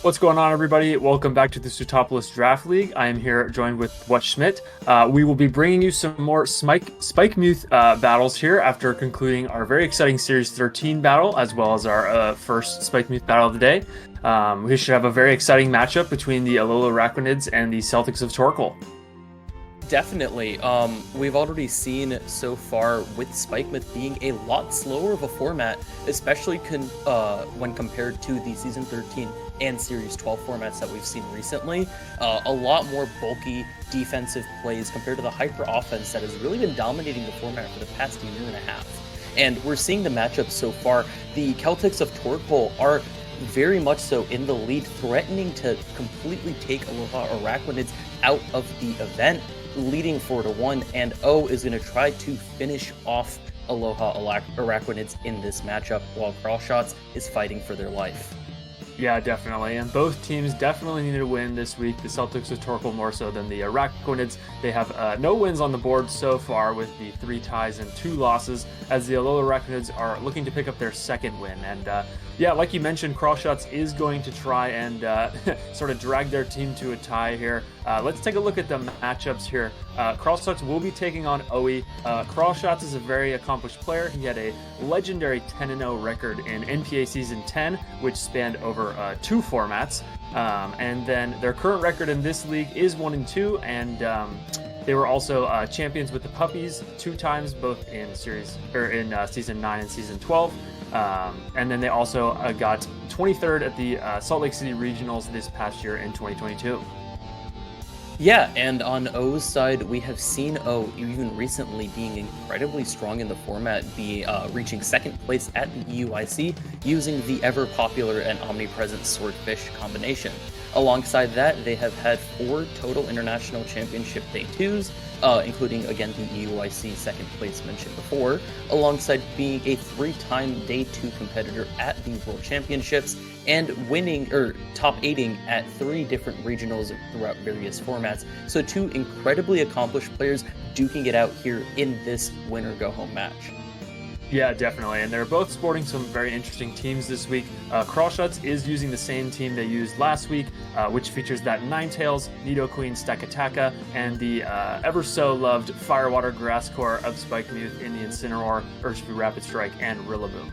What's going on, everybody? Welcome back to the Sootopolis Draft League. I am here joined with Wes Schmidt. We will be bringing you some more Spike Muth battles here after concluding our very exciting Series 13 battle, as well as our first Spike Muth battle of the day. We should have a very exciting matchup between the Alola Arachnids and the Celtics of Torkoal. Definitely. We've already seen so far with Spikemouth being a lot slower of a format, especially when compared to the Season 13 and Series 12 formats that we've seen recently. A lot more bulky defensive plays compared to the hyper offense that has really been dominating the format for the past year and a half. And we're seeing the matchup so far. The Celtics of Torkoal are very much so in the lead, threatening to completely take Aloha Arachnids out of the event, leading 4-1, and O is going to try to finish off Aloha Arachnids in this matchup, while CrawlShots is fighting for their life. Yeah, definitely. And both teams definitely needed a win this week. The Celtics of Torkoal more so than the Arachnids. They have no wins on the board so far, with the 3 ties and 2 losses, as the Alola Arachnids are looking to pick up their second win. And yeah, like you mentioned, CrawlShots is going to try and sort of drag their team to a tie here. Let's take a look at the matchups here. CrawlShots will be taking on Oe. CrawlShots is a very accomplished player. He had a legendary 10-0 record in NPA Season 10, which spanned over 2 formats. And then their current record in this league is 1-2, and they were also champions with the Puppies 2 times, both in Season 9 and Season 12. And then they also got 23rd at the Salt Lake City Regionals this past year in 2022. Yeah, and on O's side, we have seen O even recently being incredibly strong in the format, reaching 2nd place at the EUIC using the ever-popular and omnipresent Swordfish combination. Alongside that, they have had 4 total International Championship Day 2s, including, again, the EUIC 2nd place mentioned before, alongside being a 3-time Day 2 competitor at the World Championships, and top 8ing at 3 different regionals throughout various formats. So 2 incredibly accomplished players duking it out here in this winner-go-home match. Yeah, definitely. And they're both sporting some very interesting teams this week. CrawlShots is using the same team they used last week, which features that Ninetales, Nidoqueen, Stakataka, and the ever-so-loved Firewater Grass Core of Spikemuth in the Incineroar, Urshifu Rapid Strike, and Rillaboom.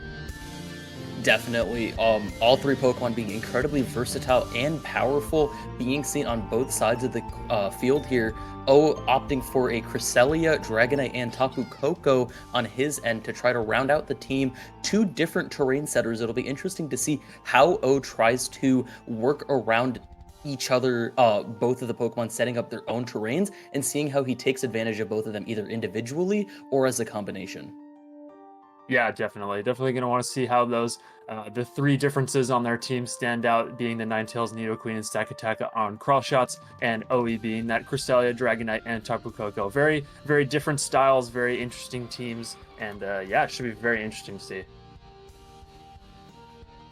Definitely. All 3 Pokemon being incredibly versatile and powerful, being seen on both sides of the field here. O opting for a Cresselia, Dragonite, and Tapu Koko on his end to try to round out the team. 2 different terrain setters. It'll be interesting to see how O tries to work around each other, both of the Pokemon setting up their own terrains, and seeing how he takes advantage of both of them either individually or as a combination. Yeah, definitely. Definitely going to want to see how those the 3 differences on their team stand out, being the Ninetales, Nidoqueen, and Stakataka on CrawlShots, and OE being that Cresselia, Dragonite, and Tapu Koko. Very, very different styles, very interesting teams, and yeah, it should be very interesting to see.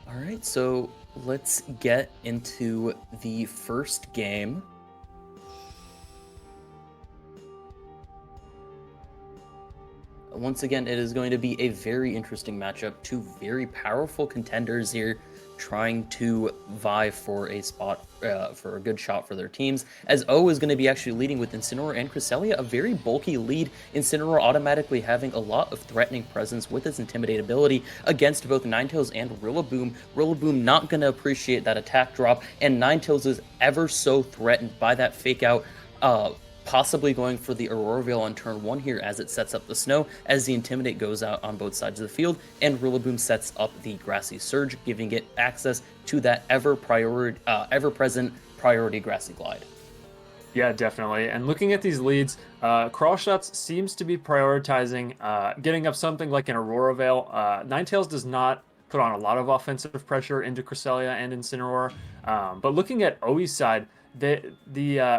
All right, so let's get into the first game. Once again, it is going to be a very interesting matchup. 2 very powerful contenders here trying to vie for a spot, for a good shot for their teams, as O is going to be actually leading with Incineroar and Cresselia, a very bulky lead. Incineroar automatically having a lot of threatening presence with its Intimidate ability against both Ninetales and Rillaboom. Rillaboom not going to appreciate that attack drop, and Ninetales is ever so threatened by that fake out, possibly going for the Aurora Veil on turn 1 here as it sets up the snow, as the Intimidate goes out on both sides of the field, and Rillaboom sets up the Grassy Surge, giving it access to that ever-present priority Grassy Glide. Yeah, definitely. And looking at these leads, CrawlShots seems to be prioritizing getting up something like an Aurora Veil. Ninetales does not put on a lot of offensive pressure into Cresselia and Incineroar, but looking at Oe's side, the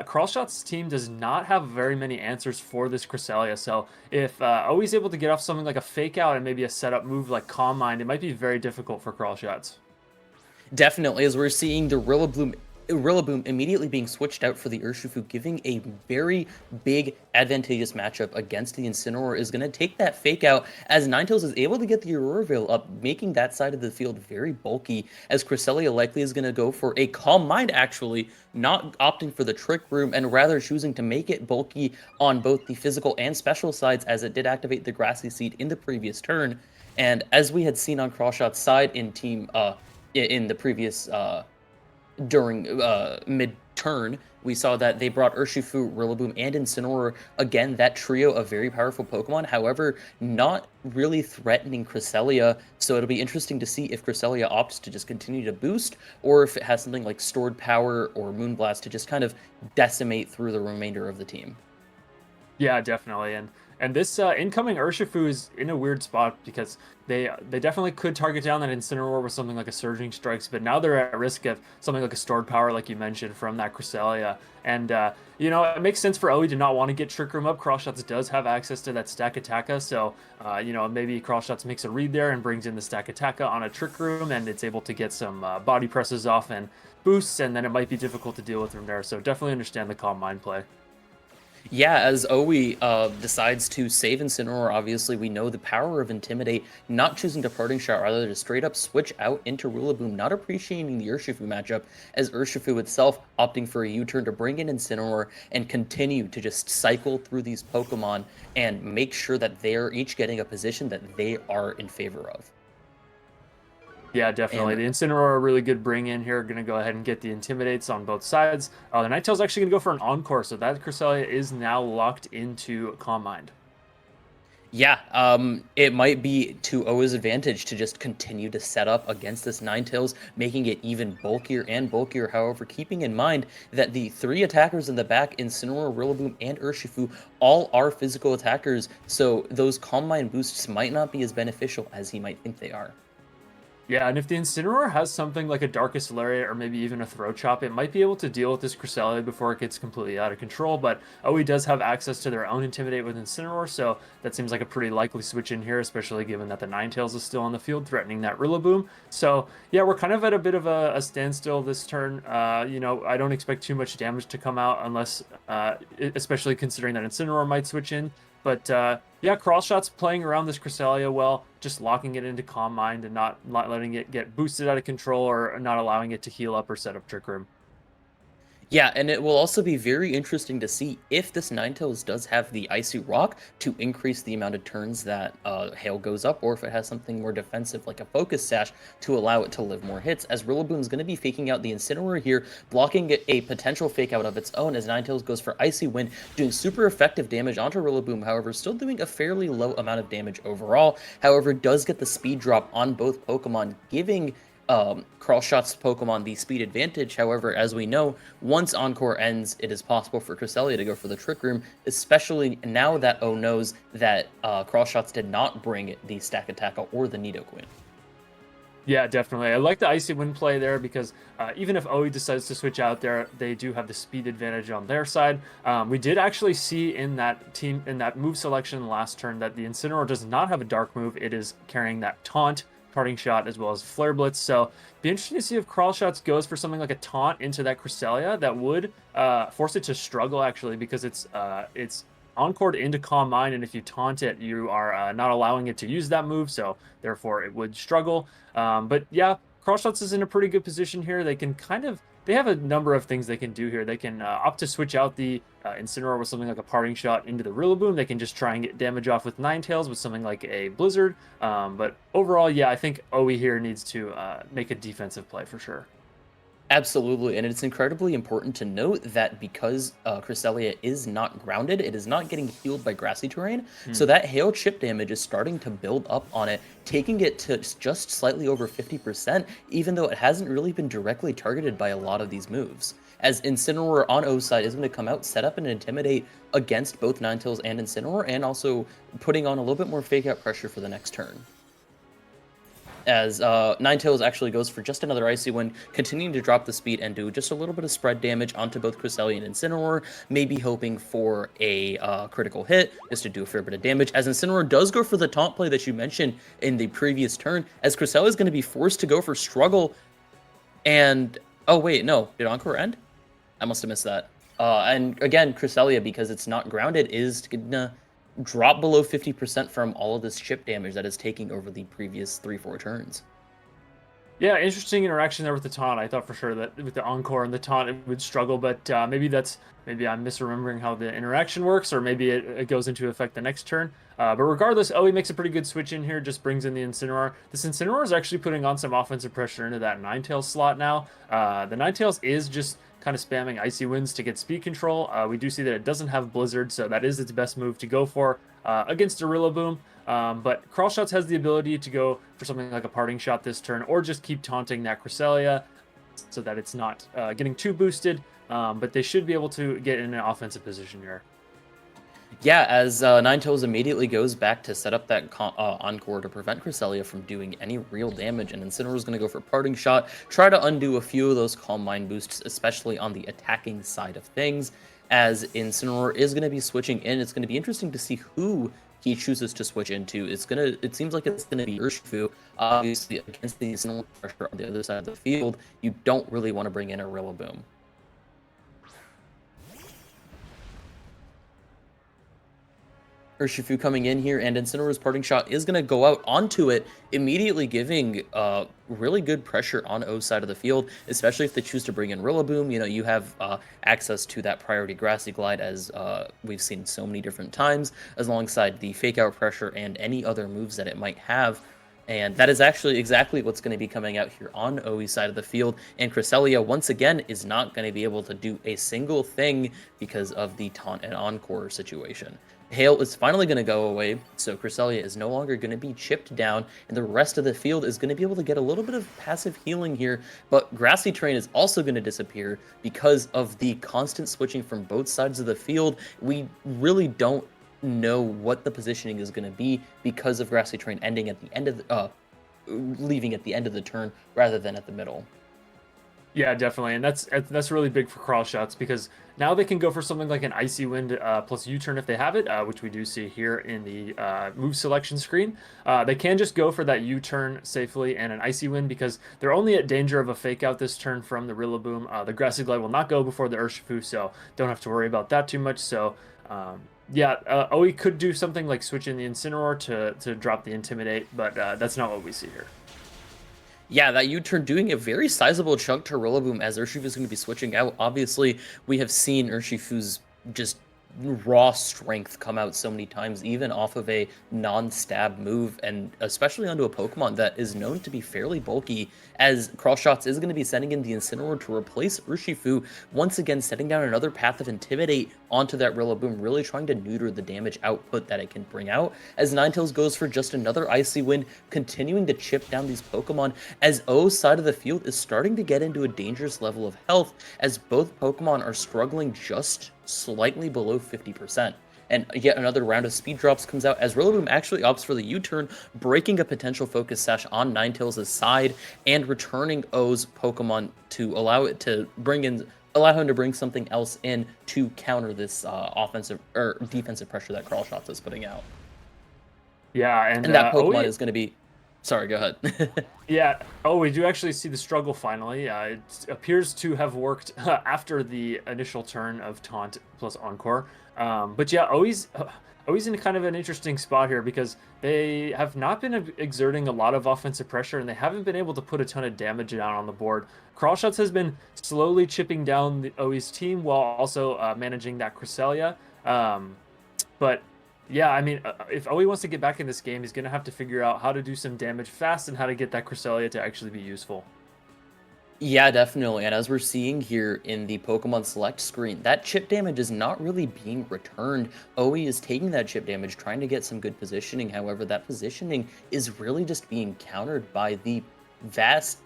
CrawlShots team does not have very many answers for this Cresselia. So if Oe's able to get off something like a Fake Out and maybe a setup move like Calm Mind, it might be very difficult for CrawlShots. Definitely, as we're seeing the Rillaboom Rillaboom immediately being switched out for the Urshifu, giving a very big advantageous matchup against the Incineroar, is going to take that fake out as Ninetales is able to get the Aurora Veil up, making that side of the field very bulky, as Cresselia likely is going to go for a Calm Mind, actually, not opting for the Trick Room and rather choosing to make it bulky on both the physical and special sides, as it did activate the Grassy Seed in the previous turn. And as we had seen on CrawlShots' side in the previous during mid-turn, we saw that they brought Urshifu, Rillaboom, and Incineroar. Again, that trio of very powerful Pokemon, however, not really threatening Cresselia, so it'll be interesting to see if Cresselia opts to just continue to boost, or if it has something like Stored Power or Moonblast to just kind of decimate through the remainder of the team. Yeah, definitely. And this incoming Urshifu is in a weird spot because they definitely could target down that Incineroar with something like a Surging Strikes, but now they're at risk of something like a Stored Power, like you mentioned, from that Cresselia. And, you know, it makes sense for OE to not want to get Trick Room up. CrawlShots does have access to that Stack Attacka, so, you know, maybe CrawlShots makes a read there and brings in the Stack Attacka on a Trick Room, and it's able to get some body presses off and boosts, and then it might be difficult to deal with from there. So definitely understand the Calm Mind play. Yeah, as Owie decides to save Incineroar, obviously we know the power of Intimidate, not choosing to Parting Shot, rather to straight up switch out into Rillaboom, not appreciating the Urshifu matchup, as Urshifu itself opting for a U-turn to bring in Incineroar and continue to just cycle through these Pokemon and make sure that they're each getting a position that they are in favor of. Yeah, definitely. And The Incineroar, a really good bring in here. Going to go ahead and get the Intimidates on both sides. The Ninetale's actually going to go for an Encore, so that Cresselia is now locked into Calm Mind. yeah, it might be to Oa's advantage to just continue to set up against this Ninetales, making it even bulkier and bulkier. However, keeping in mind that the three attackers in the back, Incineroar, Rillaboom, and Urshifu, all are physical attackers, so those Calm Mind boosts might not be as beneficial as he might think they are. Yeah, and if the Incineroar has something like a Darkest Lariat or maybe even a Throat Chop, it might be able to deal with this Cresselia before it gets completely out of control, but OE does have access to their own Intimidate with Incineroar, so that seems like a pretty likely switch in here, especially given that the Ninetales is still on the field threatening that Rillaboom. So, yeah, we're kind of at a bit of a standstill this turn. You know, I don't expect too much damage to come out unless, especially considering that Incineroar might switch in. But yeah, CrawlShots playing around this Cresselia well, just locking it into Calm Mind and not letting it get boosted out of control or not allowing it to heal up or set up Trick Room. Yeah, and it will also be very interesting to see if this Ninetales does have the Icy Rock to increase the amount of turns that Hail goes up, or if it has something more defensive like a Focus Sash to allow it to live more hits, as Rillaboom's going to be faking out the Incineroar here, blocking a potential fake out of its own as Ninetales goes for Icy Wind, doing super effective damage onto Rillaboom, however, still doing a fairly low amount of damage overall, however, does get the speed drop on both Pokemon, giving CrawlShots Pokemon the speed advantage. However, as we know, once Encore ends, it is possible for Cresselia to go for the Trick Room, especially now that O knows that CrawlShots did not bring the Stack Attacka or the Nidoqueen. Yeah, definitely. I like the Icy Wind play there because even if OE decides to switch out there, they do have the speed advantage on their side. We did actually see in that move selection last turn that the Incineroar does not have a dark move. It is carrying that Taunt, Parting Shot, as well as Flare Blitz. So be interesting to see if CrawlShots goes for something like a Taunt into that Cresselia that would force it to struggle, actually, because it's Encored into Calm Mind, and if you taunt it, you are not allowing it to use that move, so therefore it would struggle. But yeah, CrawlShots is in a pretty good position here. They can they have a number of things they can do here. They can opt to switch out the Incineroar with something like a Parting Shot into the Rillaboom. They can just try and get damage off with Ninetales with something like a Blizzard. But overall, yeah, I think OE here needs to make a defensive play for sure. Absolutely, and it's incredibly important to note that because Cresselia is not grounded, it is not getting healed by grassy terrain, so that hail chip damage is starting to build up on it, taking it to just slightly over 50%, even though it hasn't really been directly targeted by a lot of these moves. As Incineroar on O's side is going to come out, set up and Intimidate against both Ninetales and Incineroar, and also putting on a little bit more fake out pressure for the next turn. As Ninetales actually goes for just another Icy Wind, continuing to drop the speed and do just a little bit of spread damage onto both Cresselia and Incineroar, maybe hoping for a critical hit, just to do a fair bit of damage, as Incineroar does go for the taunt play that you mentioned in the previous turn, as Cresselia is going to be forced to go for Struggle, and Oh, wait, no. Did Encore end? I must have missed that. And again, Cresselia, because it's not grounded, is gonna drop below 50% from all of this chip damage that is taking over the previous 3-4 turns. Yeah, interesting interaction there with the taunt. I thought for sure that with the encore and the taunt it would struggle, but maybe I'm misremembering how the interaction works, or maybe it goes into effect the next turn. But regardless, Owie makes a pretty good switch in here, just brings in the Incineroar. This Incineroar is actually putting on some offensive pressure into that Ninetales slot now. The Ninetales is just kind of spamming Icy Winds to get speed control. We do see that it doesn't have Blizzard, so that is its best move to go for against a Rillaboom. But CrawlShots has the ability to go for something like a parting shot this turn, or just keep taunting that Cresselia so that it's not getting too boosted. But they should be able to get in an offensive position here. Yeah, as Ninetales immediately goes back to set up that Encore to prevent Cresselia from doing any real damage, and Incineroar's going to go for Parting Shot, try to undo a few of those Calm Mind boosts, especially on the attacking side of things, as Incineroar is going to be switching in. It's going to be interesting to see who he chooses to switch into. It seems like it's gonna be Urshifu. Obviously, against the Incineroar pressure on the other side of the field, you don't really want to bring in a Rillaboom. Urshifu coming in here, and Incineroar's parting shot is going to go out onto it, immediately giving really good pressure on O's side of the field, especially if they choose to bring in Rillaboom. You know, you have access to that priority Grassy Glide, as we've seen so many different times, alongside the fake out pressure and any other moves that it might have. And that is actually exactly what's going to be coming out here on Oe's side of the field. And Cresselia, once again, is not going to be able to do a single thing because of the taunt and encore situation. Hail is finally going to go away, so Cresselia is no longer going to be chipped down, and the rest of the field is going to be able to get a little bit of passive healing here, but Grassy Terrain is also going to disappear because of the constant switching from both sides of the field. We really don't know what the positioning is going to be because of Grassy Terrain ending at the end of the, leaving at the end of the turn rather than at the middle. Yeah, definitely, and that's really big for CrawlShots, because now they can go for something like an Icy Wind plus U-turn if they have it, which we do see here in the move selection screen. They can just go for that U-turn safely and an Icy Wind, because they're only at danger of a fake out this turn from the Rillaboom. The Grassy Glide will not go before the Urshifu, so don't have to worry about that too much. So yeah, Oe could do something like switch in the Incineroar to drop the Intimidate, but that's not what we see here. Yeah, that U-turn doing a very sizable chunk to Rillaboom, as Urshifu is going to be switching out. Obviously, we have seen Urshifu's just raw strength come out so many times, even off of a non-stab move, and especially onto a Pokemon that is known to be fairly bulky, as CrawlShots is going to be sending in the Incineroar to replace Urshifu, once again setting down another path of Intimidate onto that Rillaboom, really trying to neuter the damage output that it can bring out, as Ninetales goes for just another Icy Wind, continuing to chip down these Pokemon, as O's side of the field is starting to get into a dangerous level of health, as both Pokemon are struggling just slightly below 50%. And yet another round of speed drops comes out, as Rillaboom actually opts for the U-turn, breaking a potential focus sash on Ninetales' side and returning O's Pokemon to allow him to bring something else in to counter this offensive or defensive pressure that CrawlShots is putting out. Yeah, and that Pokemon is going to be... Sorry, go ahead. Yeah. Oh, we do actually see the struggle finally. It appears to have worked after the initial turn of Taunt plus Encore. But yeah, always in kind of an interesting spot here, because they have not been exerting a lot of offensive pressure, and they haven't been able to put a ton of damage down on the board. CrawlShots has been slowly chipping down the Oe's team while also managing that Cresselia. But yeah, I mean, if Oe wants to get back in this game, he's going to have to figure out how to do some damage fast and how to get that Cresselia to actually be useful. Yeah, definitely. And as we're seeing here in the Pokemon Select screen, that chip damage is not really being returned. Oe is taking that chip damage, trying to get some good positioning. However, that positioning is really just being countered by the vast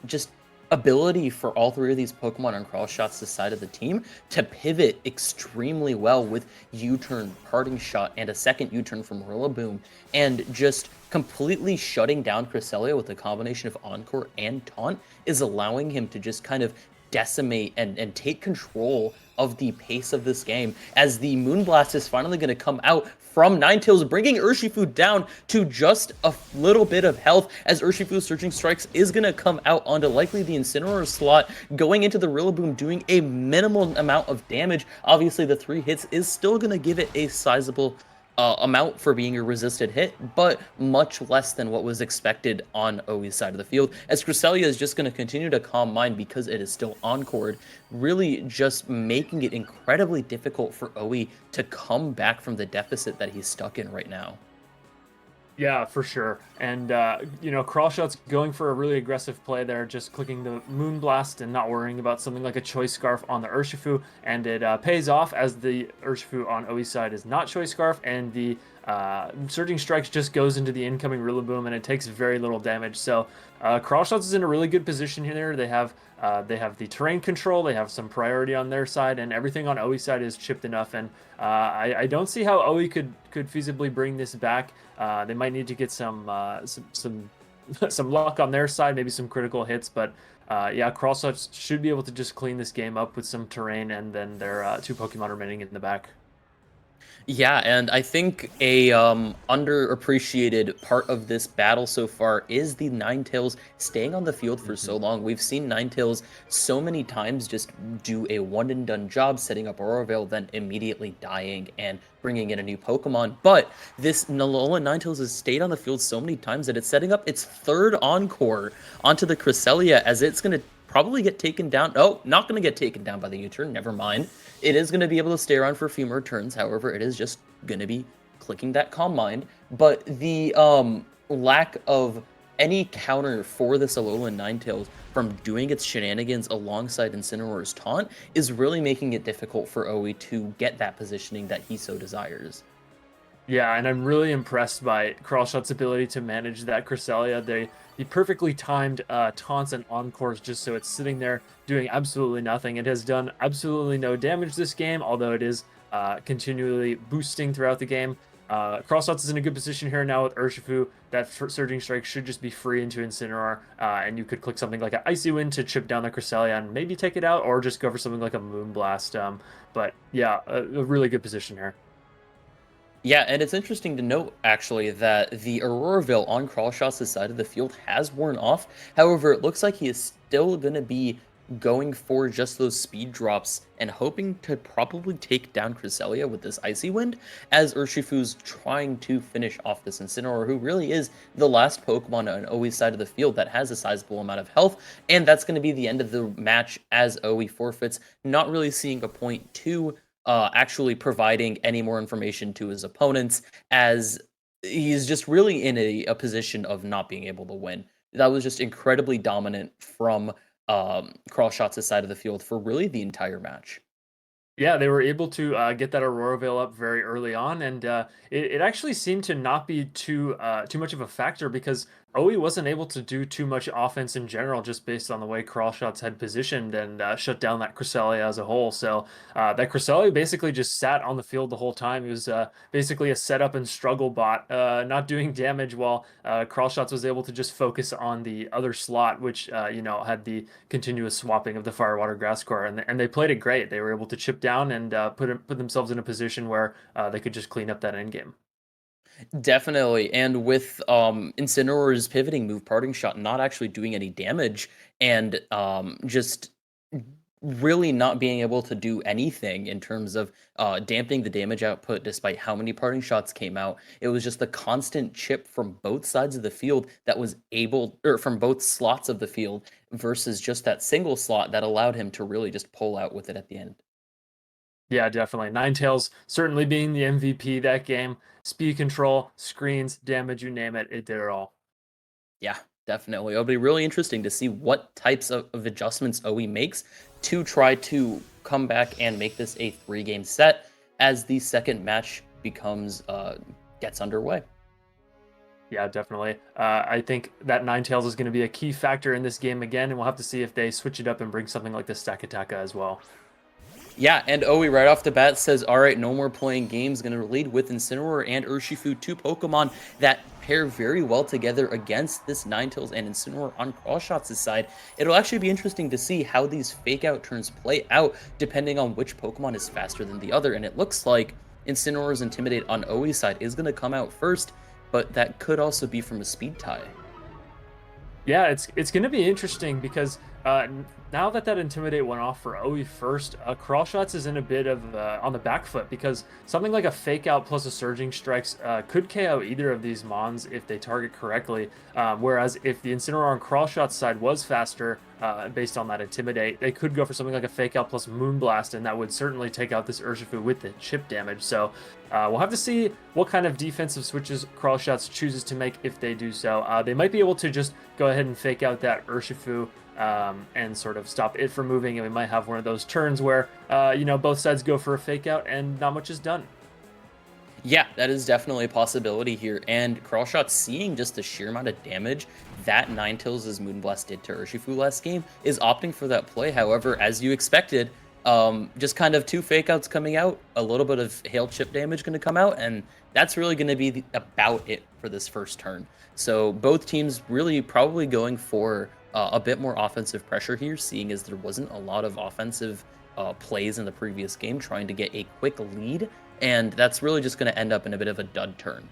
ability for all three of these Pokemon on CrawlShots' side of the team to pivot extremely well with U-turn, Parting Shot, and a second U-turn from Rillaboom, and just completely shutting down Cresselia with a combination of Encore and Taunt is allowing him to just kind of decimate and take control of the pace of this game, as the Moonblast is finally going to come out from Ninetales, bringing Urshifu down to just a little bit of health, as Urshifu's Surging Strikes is going to come out onto likely the Incineroar slot, going into the Rillaboom, doing a minimal amount of damage. Obviously, the 3 hits is still going to give it a sizable amount for being a resisted hit, but much less than what was expected on Oi's side of the field, as Cresselia is just going to continue to calm Mind because it is still Encored, really just making it incredibly difficult for Oi to come back from the deficit that he's stuck in right now. Yeah, for sure. And, CrawlShots going for a really aggressive play there, just clicking the Moonblast and not worrying about something like a Choice Scarf on the Urshifu. And it pays off, as the Urshifu on Oi's side is not Choice Scarf, and the Surging Strikes just goes into the incoming Rillaboom, and it takes very little damage. So CrawlShots is in a really good position here. They have the terrain control, they have some priority on their side, and everything on Oi's side is chipped enough. And I don't see how Oi could feasibly bring this back. They might need to get some some luck on their side, maybe some critical hits, but yeah, CrawlShots should be able to just clean this game up with some terrain, and then their 2 Pokemon remaining in the back. Yeah, and I think a underappreciated part of this battle so far is the Ninetales staying on the field for so long. We've seen Ninetales so many times just do a one-and-done job, setting up Aurora Veil, then immediately dying and bringing in a new Pokemon. But this Alolan Ninetales has stayed on the field so many times that it's setting up its 3rd Encore onto the Cresselia, as it's going to probably get taken down. Oh, not going to get taken down by the U-turn, never mind. It is going to be able to stay around for a few more turns. However, it is just going to be clicking that Calm Mind. But the lack of any counter for this Alolan Ninetales from doing its shenanigans alongside Incineroar's taunt is really making it difficult for Oi to get that positioning that he so desires. Yeah, and I'm really impressed by CrawlShot's ability to manage that Cresselia. The perfectly timed taunts and encores, just so it's sitting there doing absolutely nothing. It has done absolutely no damage this game, although it is continually boosting throughout the game. CrawlShots is in a good position here now with Urshifu. That Surging Strike should just be free into Incineroar, and you could click something like an Icy Wind to chip down the Cresselia and maybe take it out, or just go for something like a Moonblast. But yeah, a really good position here. Yeah, and it's interesting to note, actually, that the Aurora Veil on CrawlShots' side of the field has worn off. However, it looks like he is still going to be going for just those speed drops and hoping to probably take down Cresselia with this Icy Wind, as Urshifu's trying to finish off this Incineroar, who really is the last Pokemon on Oi's side of the field that has a sizable amount of health, and that's going to be the end of the match as Oi forfeits, not really seeing a point to actually providing any more information to his opponents, as he's just really in a position of not being able to win. That was just incredibly dominant from CrawlShots' side of the field for really the entire match. Yeah, they were able to get that Aurora Veil up very early on, and it actually seemed to not be too much of a factor, because Oi wasn't able to do too much offense in general, just based on the way CrawlShots had positioned and shut down that Cresselia as a whole. So that Cresselia basically just sat on the field the whole time. It was basically a setup and struggle bot, not doing damage, while CrawlShots was able to just focus on the other slot, which had the continuous swapping of the Fire, Water, Grass core, and they played it great. They were able to chip down and put themselves in a position where they could just clean up that end game. Definitely, and with Incineroar's pivoting move, Parting Shot, not actually doing any damage, and just really not being able to do anything in terms of dampening the damage output despite how many Parting Shots came out. It was just the constant chip from both sides of the field that was able, or from both slots of the field, versus just that single slot that allowed him to really just pull out with it at the end. Yeah, definitely. Ninetales certainly being the MVP that game. Speed control, screens, damage, you name it, it did it all. Yeah, definitely. It'll be really interesting to see what types of adjustments Oi makes to try to come back and make this a 3-game set as the second match gets underway. Yeah, definitely. I think that Ninetales is going to be a key factor in this game again, and we'll have to see if they switch it up and bring something like the Stakataka as well. Yeah, and Oi right off the bat says, all right, no more playing games. Going to lead with Incineroar and Urshifu, 2 Pokemon that pair very well together against this Ninetales and Incineroar on CrawlShots' side. It'll actually be interesting to see how these fake out turns play out depending on which Pokemon is faster than the other. And it looks like Incineroar's Intimidate on Oi's side is going to come out first, but that could also be from a speed tie. Yeah, it's going to be interesting because now that Intimidate went off for OE first, CrawlShots is in a bit of on the back foot because something like a Fake Out plus a Surging Strikes could KO either of these Mons if they target correctly. Whereas if the Incineroar on CrawlShots side was faster, based on that Intimidate, they could go for something like a Fake Out plus Moonblast, and that would certainly take out this Urshifu with the chip damage. So we'll have to see what kind of defensive switches CrawlShots chooses to make if they do so. They might be able to just go ahead and fake out that Urshifu and sort of stop it from moving, and we might have one of those turns where both sides go for a fake out and not much is done. Yeah, that is definitely a possibility here, and CrawlShot, seeing just the sheer amount of damage that Ninetales' Moonblast did to Urshifu last game, is opting for that play. However, as you expected, just kind of two fake outs coming out, a little bit of hail chip damage going to come out, and that's really going to be about it for this first turn. So both teams really probably going for a bit more offensive pressure here, seeing as there wasn't a lot of offensive plays in the previous game, trying to get a quick lead, and that's really just going to end up in a bit of a dud turn.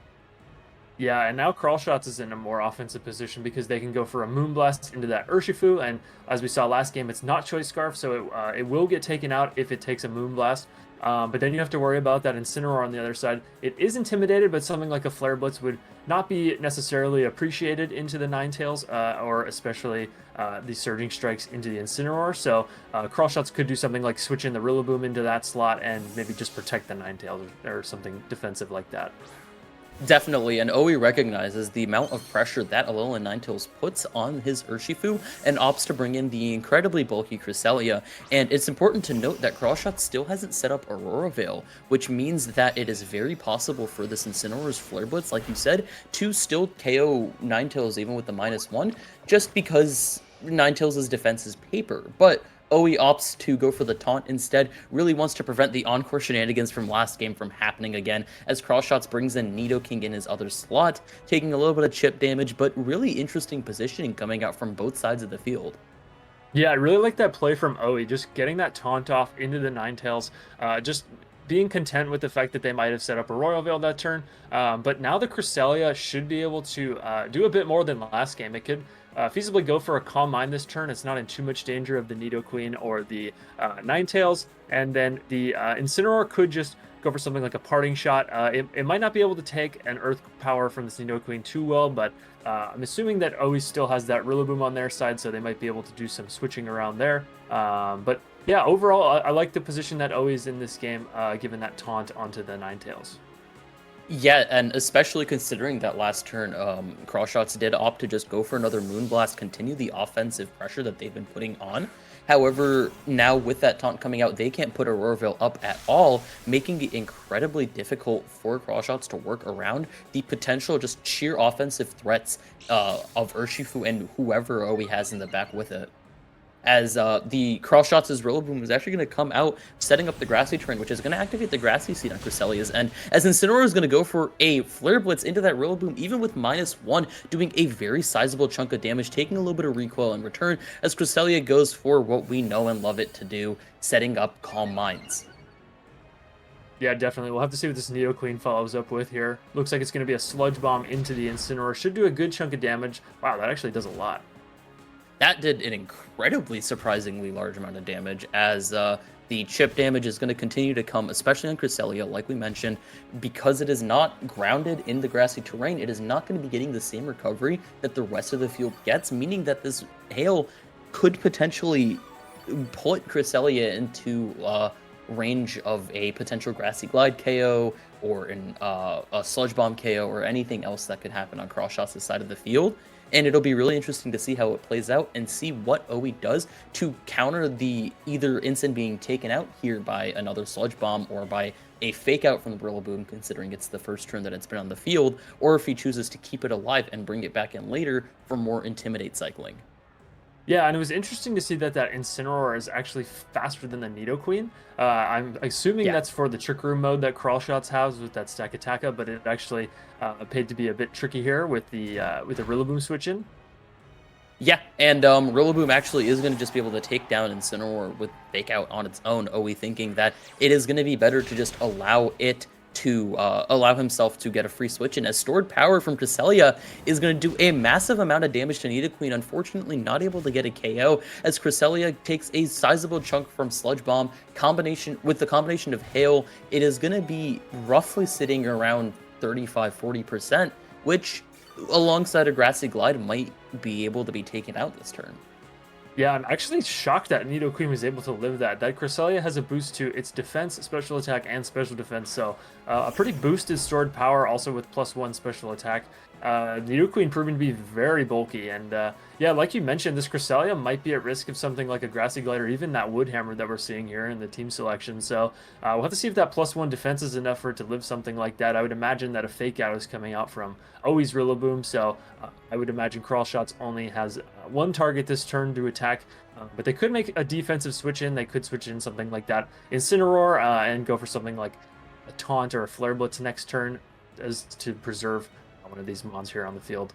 Yeah, and now CrawlShots is in a more offensive position because they can go for a Moonblast into that Urshifu, and as we saw last game, it's not Choice Scarf, so it will get taken out if it takes a Moonblast. But then you have to worry about that Incineroar on the other side. It is intimidated, but something like a Flare Blitz would not be necessarily appreciated into the Ninetales, or especially the Surging Strikes into the Incineroar. So CrawlShots could do something like switch in the Rillaboom into that slot and maybe just protect the Ninetales or something defensive like that. Definitely, and Oe recognizes the amount of pressure that Alolan Ninetales puts on his Urshifu and opts to bring in the incredibly bulky Cresselia. And it's important to note that CrawlShot still hasn't set up Aurora Veil, which means that it is very possible for this Incineroar's Flare Blitz, like you said, to still KO Ninetales even with the -1, just because Ninetales' defense is paper. But Oe opts to go for the taunt instead, really wants to prevent the Encore shenanigans from last game from happening again, as CrawlShots brings in Nidoking in his other slot, taking a little bit of chip damage, but really interesting positioning coming out from both sides of the field. Yeah, I really like that play from Oe, just getting that taunt off into the Ninetales, just being content with the fact that they might have set up a Royal Veil that turn, but now the Cresselia should be able to do a bit more than last game. It could feasibly go for a Calm Mind this turn. It's not in too much danger of the Nidoqueen or the Ninetales, and then the Incineroar could just go for something like a Parting Shot. It might not be able to take an Earth Power from this Nidoqueen too well, but I'm assuming that Oe still has that Rillaboom on their side, so they might be able to do some switching around there. But yeah, overall, I like the position that Oe is in this game, given that taunt onto the Ninetales. Yeah, and especially considering that last turn, CrawlShots did opt to just go for another Moonblast, continue the offensive pressure that they've been putting on. However, now with that taunt coming out, they can't put Aurora Veil up at all, making it incredibly difficult for CrawlShots to work around the potential just sheer offensive threats of Urshifu and whoever Oe has in the back with it. As the CrawlShots' Rillaboom is actually going to come out, setting up the Grassy terrain, which is going to activate the Grassy Seed on Cresselia's end, as Incineroar is going to go for a Flare Blitz into that Rillaboom, even with -1, doing a very sizable chunk of damage, taking a little bit of recoil in return, as Cresselia goes for what we know and love it to do, setting up Calm Minds. Yeah, definitely. We'll have to see what this Nidoqueen follows up with here. Looks like it's going to be a Sludge Bomb into the Incineroar. Should do a good chunk of damage. Wow, that actually does a lot. That did an incredibly surprisingly large amount of damage, as the chip damage is going to continue to come, especially on Cresselia, like we mentioned, because it is not grounded in the grassy terrain. It is not going to be getting the same recovery that the rest of the field gets, meaning that this hail could potentially put Cresselia into range of a potential Grassy Glide KO or a Sludge Bomb KO or anything else that could happen on CrawlShots' side of the field. And it'll be really interesting to see how it plays out and see what Oe does to counter the either Incin being taken out here by another Sludge Bomb or by a fake out from the Rillaboom, considering it's the first turn that it's been on the field, or if he chooses to keep it alive and bring it back in later for more Intimidate cycling. Yeah, and it was interesting to see that Incineroar is actually faster than the Nidoqueen. I'm assuming Yeah. that's for the Trick Room mode that CrawlShots has with that Stack Attacka, but it actually paid to be a bit tricky here with the Rillaboom switch in. Yeah, and Rillaboom actually is going to just be able to take down Incineroar with Fake Out on its own, Owie thinking that it is going to be better to just allow it to allow himself to get a free switch in, as Stored Power from Cresselia is going to do a massive amount of damage to Nidoqueen, unfortunately not able to get a KO, as Cresselia takes a sizable chunk from Sludge Bomb. With the combination of Hail, it is going to be roughly sitting around 35-40%, which alongside a Grassy Glide might be able to be taken out this turn. Yeah, I'm actually shocked that Nidoqueen was able to live that. That Cresselia has a boost to its defense, special attack, and special defense, so a pretty boosted stored power, also with +1 special attack. Nidoqueen proving to be very bulky, and yeah, like you mentioned, this Cresselia might be at risk of something like a Grassy Glide or even that Wood Hammer that we're seeing here in the team selection, so we'll have to see if that +1 defense is enough for it to live something like that. I would imagine that a Fake Out is coming out from Owi's Rillaboom, so I would imagine CrawlShots only has one target this turn to attack, but they could make a defensive switch in. They could switch in something like that Incineroar and go for something like a Taunt or a Flare Blitz next turn as to preserve one of these mons here on the field.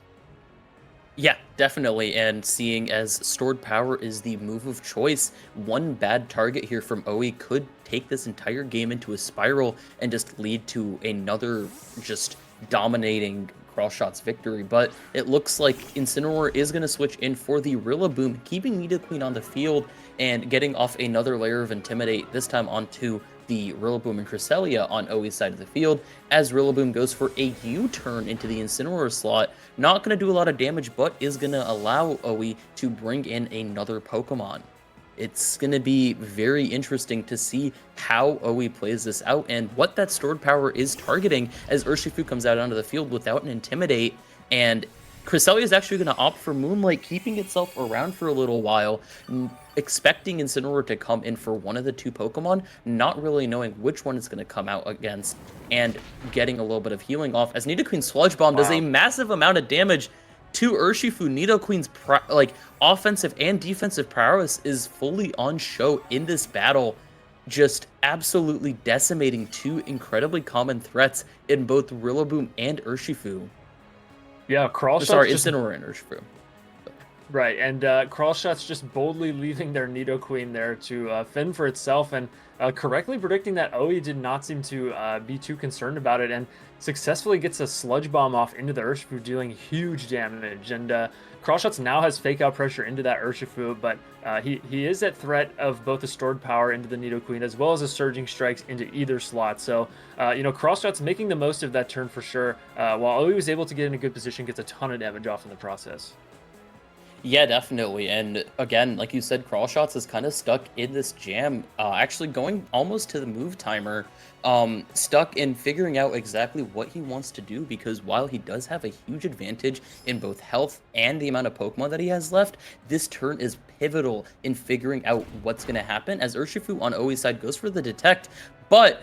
Yeah, definitely, and seeing as Stored Power is the move of choice, one bad target here from Owie could take this entire game into a spiral and just lead to another just dominating CrawlShots victory. But it looks like Incineroar is going to switch in for the Rillaboom, keeping Nidoqueen on the field and getting off another layer of Intimidate, this time onto the Rillaboom and Cresselia on Owie's side of the field, as Rillaboom goes for a U-turn into the Incineroar slot. Not going to do a lot of damage, but is going to allow Owie to bring in another Pokemon. It's going to be very interesting to see how Owie plays this out and what that stored power is targeting, as Urshifu comes out onto the field without an Intimidate, and Cresselia is actually going to opt for Moonlight, keeping itself around for a little while, expecting Incineroar to come in for one of the two Pokemon, not really knowing which one it's going to come out against, and getting a little bit of healing off, as Nidoqueen's Sludge Bomb does a massive amount of damage to Urshifu. Nidoqueen's offensive and defensive prowess is fully on show in this battle, just absolutely decimating two incredibly common threats in both Rillaboom and Urshifu. Yeah, CrawlShots. Sorry, Incineroar and Urshifu. Right, and CrawlShots just boldly leaving their Nidoqueen there to fend for itself, and correctly predicting that Owie did not seem to be too concerned about it, and successfully gets a Sludge Bomb off into the Urshifu, dealing huge damage. And CrawlShots now has Fake Out pressure into that Urshifu, but he is at threat of both a stored power into the Nidoqueen as well as a Surging Strikes into either slot. So, you know, CrawlShots making the most of that turn for sure, while Owie was able to get in a good position, gets a ton of damage off in the process. Yeah, definitely. And again, like you said, CrawlShots is kind of stuck in this jam, actually going almost to the move timer, stuck in figuring out exactly what he wants to do, because while he does have a huge advantage in both health and the amount of Pokemon that he has left, this turn is pivotal in figuring out what's going to happen, as Urshifu on Owie's side goes for the Detect, but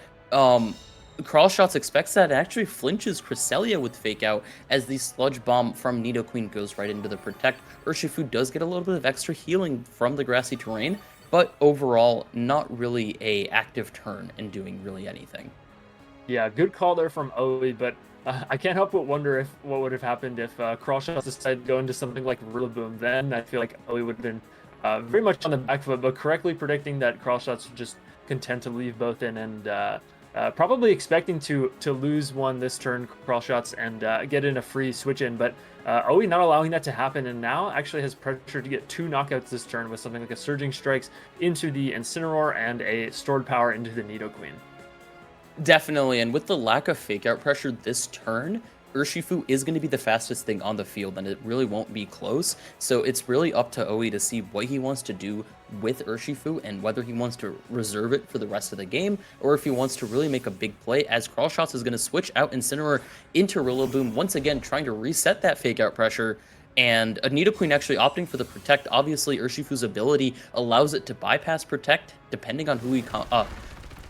CrawlShots expects that and actually flinches Cresselia with Fake Out, as the Sludge Bomb from Nidoqueen goes right into the Protect. Urshifu does get a little bit of extra healing from the grassy terrain, but overall, not really a active turn in doing really anything. Yeah, good call there from Owie, but I can't help but wonder what would have happened if CrawlShots decided to go into something like Rillaboom. Then I feel like Owie would have been very much on the back foot, but correctly predicting that CrawlShots were just content to leave both in, and probably expecting to lose one this turn, CrawlShots, and get in a free switch in, but Owie not allowing that to happen, and now actually has pressure to get two knockouts this turn with something like a Surging Strikes into the Incineroar and a Stored Power into the Nidoqueen. Definitely, and with the lack of Fake Out pressure this turn, Urshifu is going to be the fastest thing on the field, and it really won't be close. So it's really up to Owie to see what he wants to do with Urshifu, and whether he wants to reserve it for the rest of the game, or if he wants to really make a big play, as CrawlShots is going to switch out Incineroar into Rillaboom, once again trying to reset that Fake Out pressure. And a Nidoqueen actually opting for the Protect. Obviously, Urshifu's ability allows it to bypass Protect, depending on who he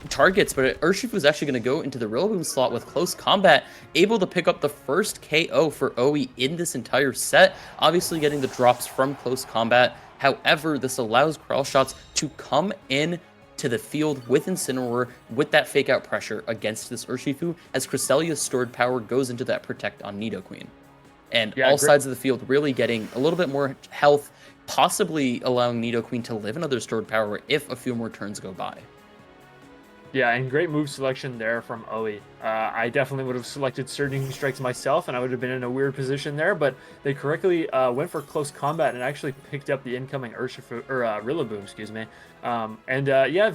targets, but Urshifu is actually going to go into the Rillaboom slot with Close Combat, able to pick up the first KO for Owie in this entire set. Obviously getting the drops from Close Combat, However, this allows CrawlShots to come in to the field with Incineroar with that fake out pressure against this Urshifu as Cresselia's stored power goes into that protect on Nidoqueen. And Yeah, all great. sides of the field really getting a little bit more health, possibly allowing Nidoqueen to live another stored power if a few more turns go by. Yeah, and great move selection there from Owie. I definitely would have selected Surging Strikes myself, and I would have been in a weird position there, but they correctly went for close combat and actually picked up the incoming Urshifu, or Rillaboom, excuse me. Yeah,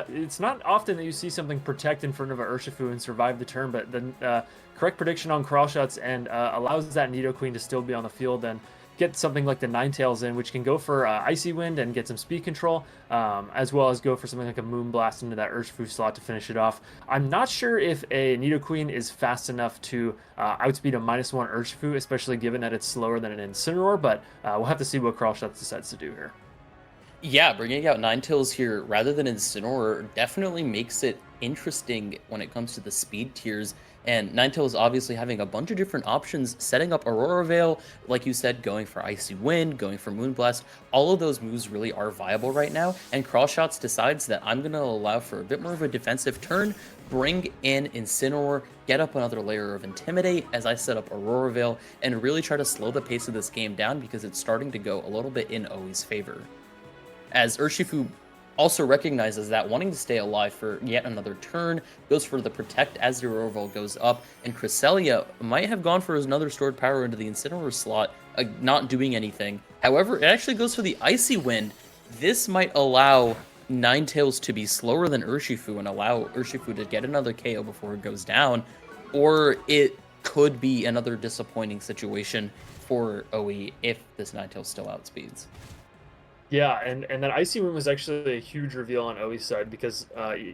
it's not often that you see something protect in front of a Urshifu and survive the turn, but the correct prediction on CrawlShots and allows that Nidoqueen to still be on the field and get something like the Ninetales in, which can go for Icy Wind and get some speed control, as well as go for something like a Moonblast into that Urshifu slot to finish it off. I'm not sure if a Nidoqueen is fast enough to outspeed a -1 Urshifu, especially given that it's slower than an Incineroar, but we'll have to see what CrawlShots decides to do here. Yeah, bringing out Ninetales here rather than Incineroar definitely makes it interesting when it comes to the speed tiers. And Ninetales obviously having a bunch of different options, setting up Aurora Veil, like you said, going for Icy Wind, going for Moonblast. All of those moves really are viable right now. And CrawlShots decides that I'm going to allow for a bit more of a defensive turn, bring in Incineroar, get up another layer of Intimidate as I set up Aurora Veil, and really try to slow the pace of this game down because it's starting to go a little bit in Owie's favor. As Urshifu also recognizes that, wanting to stay alive for yet another turn, goes for the Protect as the Aurora Veil goes up, and Cresselia might have gone for another stored power into the Incineroar slot, not doing anything. However, it actually goes for the Icy Wind. This might allow Ninetales to be slower than Urshifu and allow Urshifu to get another KO before it goes down, or it could be another disappointing situation for OE if this Ninetales still outspeeds. Yeah, and that Icy Wind was actually a huge reveal on Owi's side because,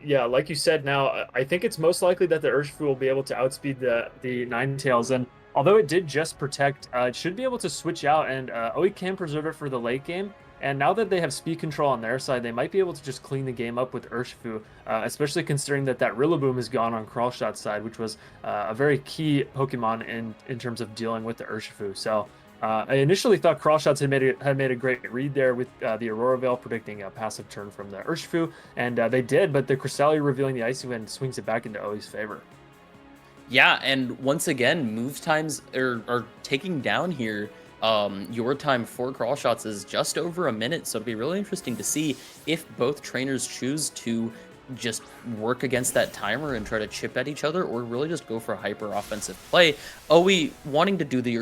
yeah, like you said, now I think it's most likely that the Urshifu will be able to outspeed the Ninetales, and although it did just protect, it should be able to switch out, and Owi can preserve it for the late game. And now that they have speed control on their side, they might be able to just clean the game up with Urshifu, especially considering that Rillaboom is gone on CrawlShot's side, which was a very key Pokemon in terms of dealing with the Urshifu. So. I initially thought CrawlShots had made a great read there with the Aurora Veil predicting a passive turn from the Urshifu, and they did, but the Cresselia revealing the Icy Wind swings it back into Owi's favor. Yeah, and once again, move times are taking down here. Your time for CrawlShots is just over a minute, so it'll be really interesting to see if both trainers choose to just work against that timer and try to chip at each other, or really just go for a hyper offensive play. Owie wanting to do the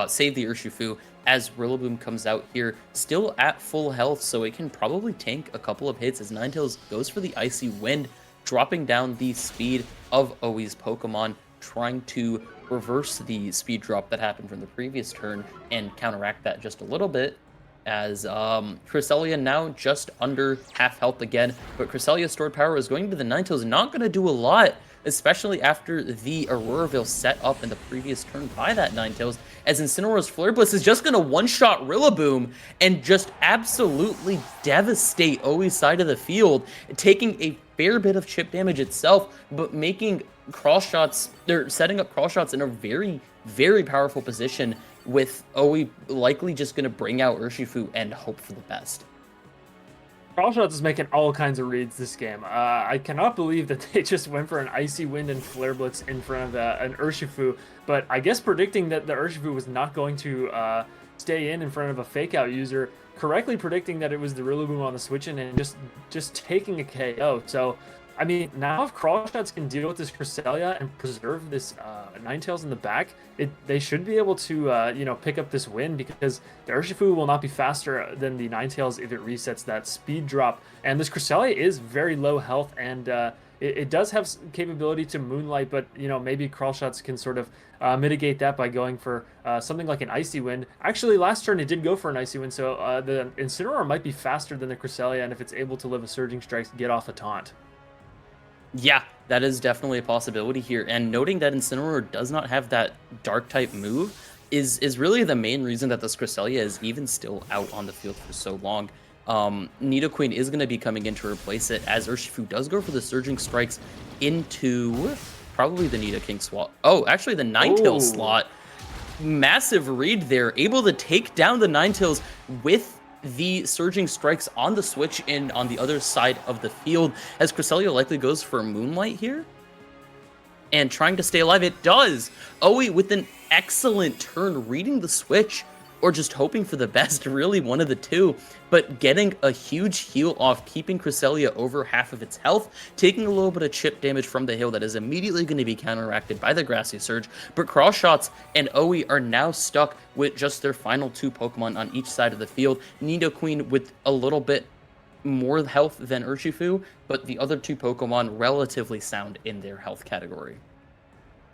save the Urshifu as Rillaboom comes out here, still at full health, so it can probably tank a couple of hits as Ninetales goes for the Icy Wind, dropping down the speed of Owie's Pokemon, trying to reverse the speed drop that happened from the previous turn and counteract that just a little bit. As Cresselia now just under half health again, but Cresselia's stored power is going to the Ninetales, not going to do a lot, especially after the Aurora Veil set up in the previous turn by that Ninetales, as Incineroar's Flare Blitz is just going to one-shot Rillaboom and just absolutely devastate Owie's side of the field, taking a fair bit of chip damage itself, but making CrawlShots, they're setting up CrawlShots in a very, very powerful position, with Owie likely just going to bring out Urshifu and hope for the best. CrawlShots is making all kinds of reads this game. I cannot believe that they just went for an Icy Wind and Flare Blitz in front of an Urshifu, but I guess predicting that the Urshifu was not going to stay in front of a fake out user, correctly predicting that it was the Rillaboom on the switch in, and just taking a KO. So, I mean, now if CrawlShots can deal with this Cresselia and preserve this Ninetales in the back, they should be able to, pick up this win, because the Urshifu will not be faster than the Ninetales if it resets that speed drop. And this Cresselia is very low health, and it does have capability to Moonlight, but, maybe CrawlShots can sort of mitigate that by going for something like an Icy Wind. Actually, last turn it did go for an Icy Wind, so the Incineroar might be faster than the Cresselia, and if it's able to live a Surging Strikes, get off a taunt. Yeah, that is definitely a possibility here. And noting that Incineroar does not have that Dark-type move is really the main reason that this Cresselia is even still out on the field for so long. Nidoqueen is going to be coming in to replace it, as Urshifu does go for the Surging Strikes into probably the Nidoking slot. Oh, actually the Ninetales slot. Massive read there, able to take down the Ninetales with the Surging Strikes on the switch in on the other side of the field, as Cresselia likely goes for Moonlight here. And trying to stay alive, it does! Owie with an excellent turn, reading the switch, or just hoping for the best, really one of the two, but getting a huge heal off, keeping Cresselia over half of its health, taking a little bit of chip damage from the heal that is immediately going to be counteracted by the Grassy Surge, but CrawlShots and Owie are now stuck with just their final 2 Pokemon on each side of the field. Nidoqueen with a little bit more health than Urshifu, but the other 2 Pokemon relatively sound in their health category.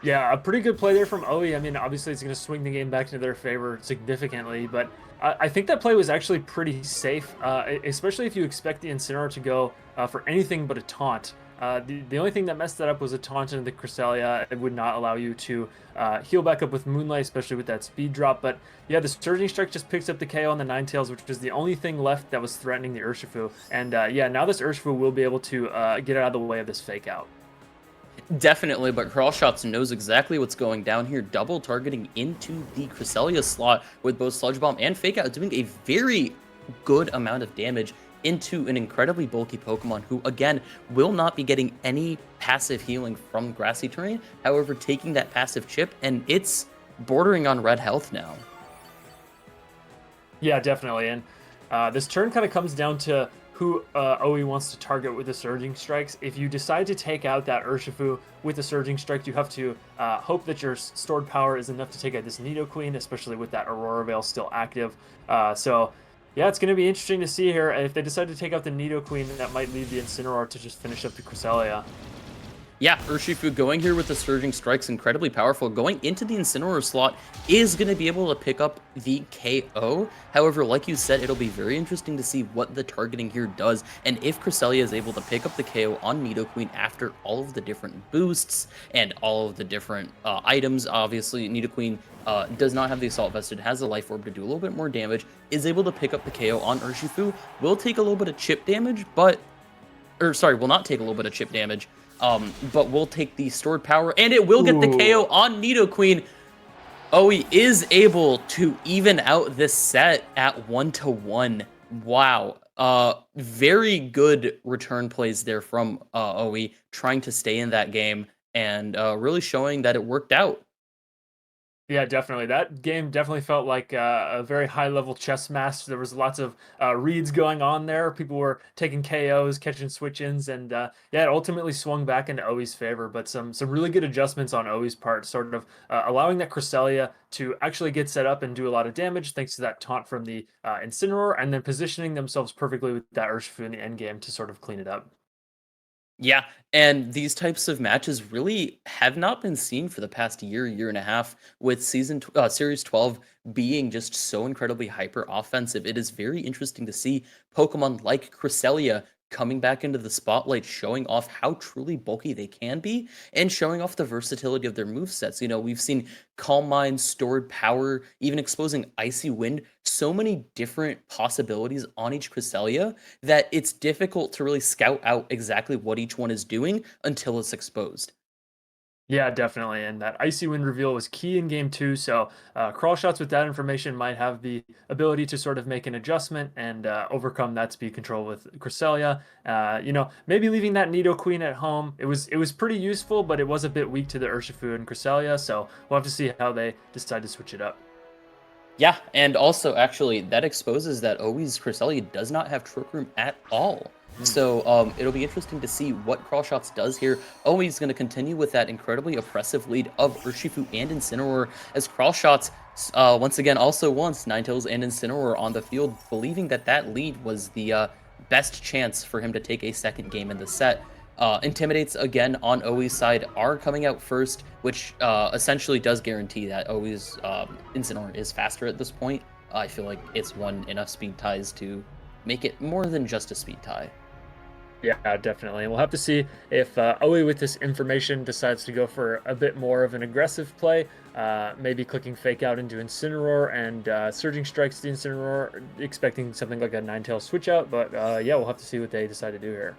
Yeah, a pretty good play there from Owie. I mean, obviously it's going to swing the game back into their favor significantly, but I think that play was actually pretty safe, especially if you expect the Incineroar to go for anything but a taunt. The only thing that messed that up was a taunt into the Cresselia. It would not allow you to heal back up with Moonlight, especially with that speed drop. But yeah, the Surging Strike just picks up the KO on the Ninetales, which is the only thing left that was threatening the Urshifu. And yeah, now this Urshifu will be able to get out of the way of this fake out. Definitely, but CrawlShots knows exactly what's going down here, double targeting into the Cresselia slot with both Sludge Bomb and Fake Out, doing a very good amount of damage into an incredibly bulky Pokemon who, again, will not be getting any passive healing from Grassy Terrain, however, taking that passive chip, and it's bordering on red health now. Yeah, definitely, and this turn kind of comes down to who Owie wants to target with the Surging Strikes. If you decide to take out that Urshifu with the Surging Strike, you have to hope that your stored power is enough to take out this Nidoqueen, especially with that Aurora Veil still active. So, yeah, it's going to be interesting to see here. If they decide to take out the Nidoqueen, that might leave the Incineroar to just finish up the Cresselia. Yeah, Urshifu going here with the Surging Strike's incredibly powerful. Going into the Incineroar slot is going to be able to pick up the KO. However, like you said, it'll be very interesting to see what the targeting here does, and if Cresselia is able to pick up the KO on Nidoqueen after all of the different boosts and all of the different items. Obviously, Nidoqueen does not have the Assault Vest. It has a Life Orb to do a little bit more damage, is able to pick up the KO on Urshifu, will take a little bit of chip damage, but... Or, sorry, will not take a little bit of chip damage, but we'll take the stored power, and it will get the KO on Nidoqueen. Owie is able to even out this set at 1-1. Wow. Very good return plays there from Owie, trying to stay in that game, and really showing that it worked out. Yeah, definitely. That game definitely felt like a very high-level chess match. There was lots of reads going on there. People were taking KOs, catching switch-ins, and yeah, it ultimately swung back into Owie's favor. But some really good adjustments on Owie's part, sort of allowing that Cresselia to actually get set up and do a lot of damage thanks to that taunt from the Incineroar, and then positioning themselves perfectly with that Urshifu in the end game to sort of clean it up. Yeah, and these types of matches really have not been seen for the past year and a half, with Series 12 being just so incredibly hyper offensive. It is very interesting to see Pokemon like Cresselia coming back into the spotlight, showing off how truly bulky they can be, and showing off the versatility of their movesets. You know, we've seen Calm Mind, Stored Power, even exposing Icy Wind, so many different possibilities on each Cresselia that it's difficult to really scout out exactly what each one is doing until it's exposed. Yeah, definitely. And that Icy Wind reveal was key in game 2. So CrawlShots with that information might have the ability to sort of make an adjustment and overcome that speed control with Cresselia. You know, maybe leaving that Nidoqueen at home. It was pretty useful, but it was a bit weak to the Urshifu and Cresselia. So we'll have to see how they decide to switch it up. Yeah, and also, actually, that exposes that Owie's Cresselia does not have Trick Room at all. So it'll be interesting to see what CrawlShots does here. Owie's going to continue with that incredibly oppressive lead of Urshifu and Incineroar, as CrawlShots once again also wants Ninetales and Incineroar on the field, believing that that lead was the best chance for him to take a second game in the set. Intimidates again on Owie's side are coming out first, which essentially does guarantee that Owie's Incineroar is faster at this point. I feel like it's won enough speed ties to make it more than just a speed tie. Yeah, definitely. And we'll have to see if Owie, with this information, decides to go for a bit more of an aggressive play, maybe clicking Fake Out into Incineroar and Surging Strikes the Incineroar, expecting something like a Ninetales switch out. But yeah, we'll have to see what they decide to do here.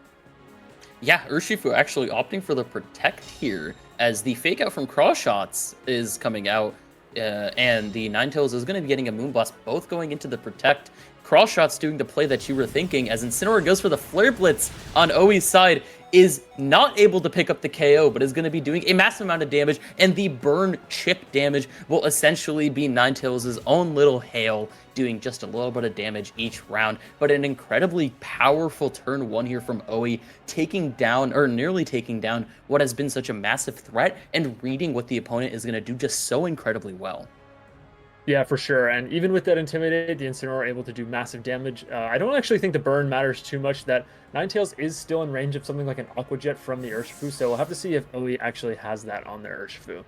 Yeah, Urshifu actually opting for the Protect here, as the Fake Out from CrawlShots is coming out, and the Ninetales is going to be getting a Moonblast, both going into the Protect. CrawlShots doing the play that you were thinking, as Incineroar goes for the Flare Blitz on Oi's side, is not able to pick up the KO, but is going to be doing a massive amount of damage, and the burn chip damage will essentially be Ninetales' own little hail, doing just a little bit of damage each round, but an incredibly powerful turn 1 here from Oi, taking down, or nearly taking down, what has been such a massive threat, and reading what the opponent is going to do just so incredibly well. Yeah, for sure. And even with that Intimidate, the Incineroar are able to do massive damage. I don't actually think the burn matters too much. That Ninetales is still in range of something like an Aqua Jet from the Urshifu, so we'll have to see if Oi actually has that on their Urshifu.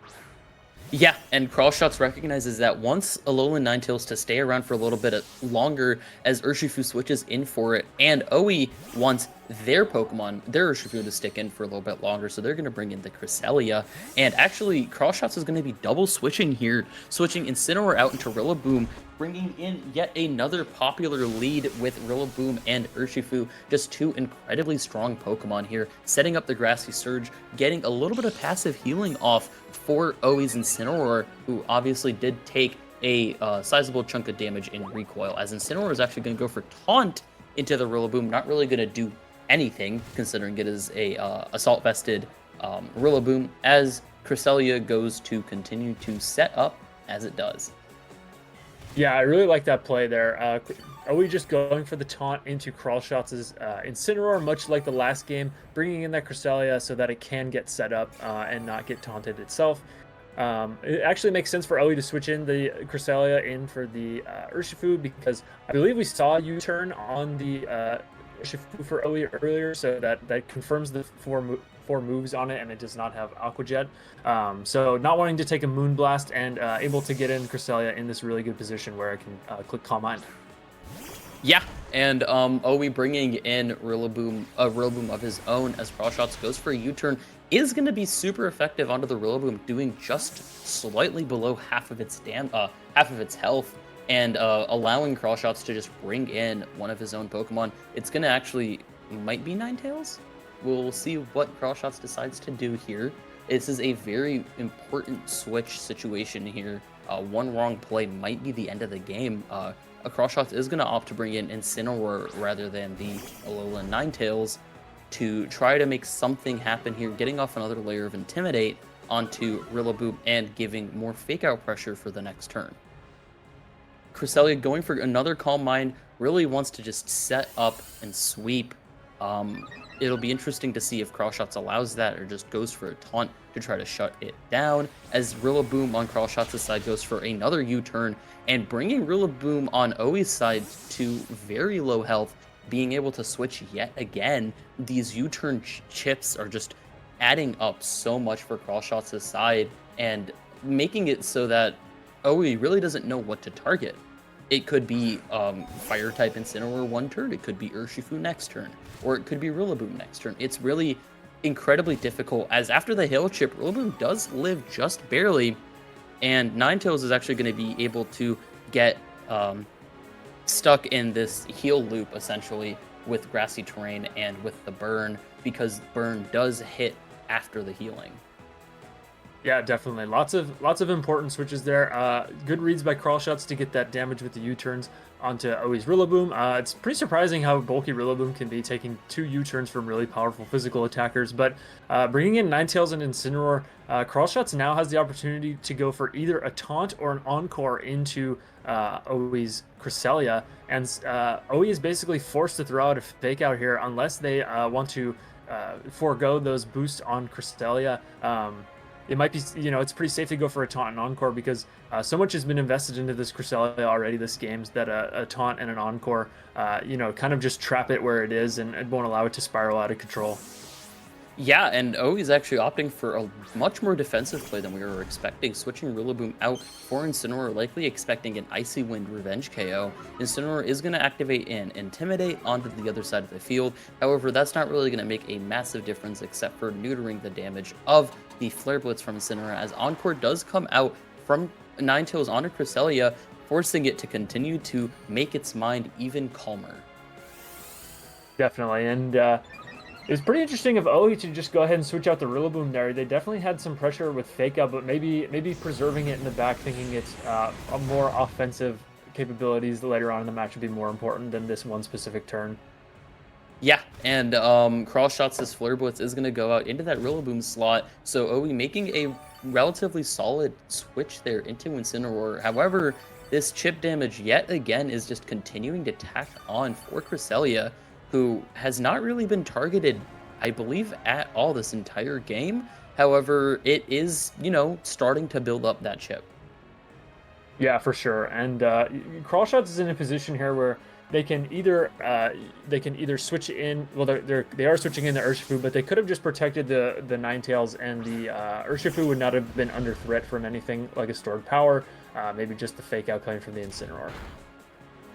Yeah, and CrawlShots recognizes that once Alolan Ninetales to stay around for a little bit longer as Urshifu switches in for it, and Oi wants their Pokemon, their Urshifu to stick in for a little bit longer, so they're going to bring in the Cresselia, and actually CrawlShots is going to be double switching here, switching Incineroar out into Rillaboom, bringing in yet another popular lead with Rillaboom and Urshifu, just two incredibly strong Pokemon here, setting up the Grassy Surge, getting a little bit of passive healing off for Oi's Incineroar, who obviously did take a sizable chunk of damage in recoil, as Incineroar is actually going to go for Taunt into the Rillaboom, not really going to do anything, considering it is a Assault-vested Rillaboom, as Cresselia goes to continue to set up as it does. Yeah, I really like that play there. Oi just going for the taunt into CrawlShots' Incineroar, much like the last game, bringing in that Cresselia so that it can get set up and not get taunted itself. It actually makes sense for Oi to switch in the Cresselia in for the Urshifu, because I believe we saw a U-turn on the Urshifu for Oi earlier, so that confirms the four moves on it, and it does not have Aqua Jet. So not wanting to take a Moon Blast, and able to get in Cresselia in this really good position where I can click Calm Mind. Yeah, and Oi bringing in Rillaboom of his own as CrawlShots goes for a U-turn is going to be super effective onto the Rillaboom, doing just slightly below half of its health, and allowing CrawlShots to just bring in one of his own Pokemon. It's going to actually might be Ninetales. We'll see what CrawlShots decides to do here. This is a very important switch situation here. One wrong play might be the end of the game. CrawlShots is going to opt to bring in Incineroar rather than the Alolan Ninetales to try to make something happen here, getting off another layer of Intimidate onto Rillaboom and giving more Fake Out pressure for the next turn. Cresselia going for another Calm Mind, really wants to just set up and sweep. It'll be interesting to see if CrawlShots allows that or just goes for a taunt to try to shut it down, as Rillaboom on CrawlShots' side goes for another U-turn, and bringing Rillaboom on Oi's side to very low health, being able to switch yet again. These U-turn chips are just adding up so much for CrawlShots' side, and making it so that Oi really doesn't know what to target. It could be Fire-type Incineroar one turn, it could be Urshifu next turn, or it could be Rillaboom next turn. It's really incredibly difficult, as after the Hail Chip, Rillaboom does live just barely, and Ninetales is actually going to be able to get stuck in this heal loop, essentially, with Grassy Terrain and with the Burn, because Burn does hit after the healing. Yeah, definitely. Lots of important switches there. Good reads by CrawlShots to get that damage with the U-turns onto Oi's Rillaboom. It's pretty surprising how bulky Rillaboom can be, taking 2 U-turns from really powerful physical attackers. But bringing in Ninetales and Incineroar, CrawlShots now has the opportunity to go for either a taunt or an encore into Oi's Cresselia. And Oi is basically forced to throw out a Fake Out here unless they want to forego those boosts on Cresselia. It might be, it's pretty safe to go for a taunt and encore, because so much has been invested into this Cresselia already this game, that a taunt and an encore, kind of just trap it where it is and it won't allow it to spiral out of control. Yeah, and Oi's actually opting for a much more defensive play than we were expecting, switching Rillaboom out for Incineroar, likely expecting an Icy Wind Revenge KO. Incineroar is going to activate and Intimidate onto the other side of the field. However, that's not really going to make a massive difference except for neutering the damage of the Flare Blitz from Incineroar, as Encore does come out from Ninetales onto Cresselia, forcing it to continue to make its mind even calmer. Definitely, and it was pretty interesting of Oi to just go ahead and switch out the Rillaboom there. They definitely had some pressure with Fake Out, but maybe preserving it in the back, thinking it's a more offensive capabilities later on in the match would be more important than this one specific turn. Yeah, and CrawlShots' Flare Blitz is going to go out into that Rillaboom slot, so OE making a relatively solid switch there into Incineroar. However, this chip damage yet again is just continuing to tack on for Cresselia, who has not really been targeted, I believe, at all this entire game. However, it is, starting to build up that chip. Yeah, for sure. And CrawlShots is in a position here where they can either switch in. Well, they are switching in the Urshifu, but they could have just protected the Ninetales, and the Urshifu would not have been under threat from anything like a stored power. Maybe just the fake out coming from the Incineroar.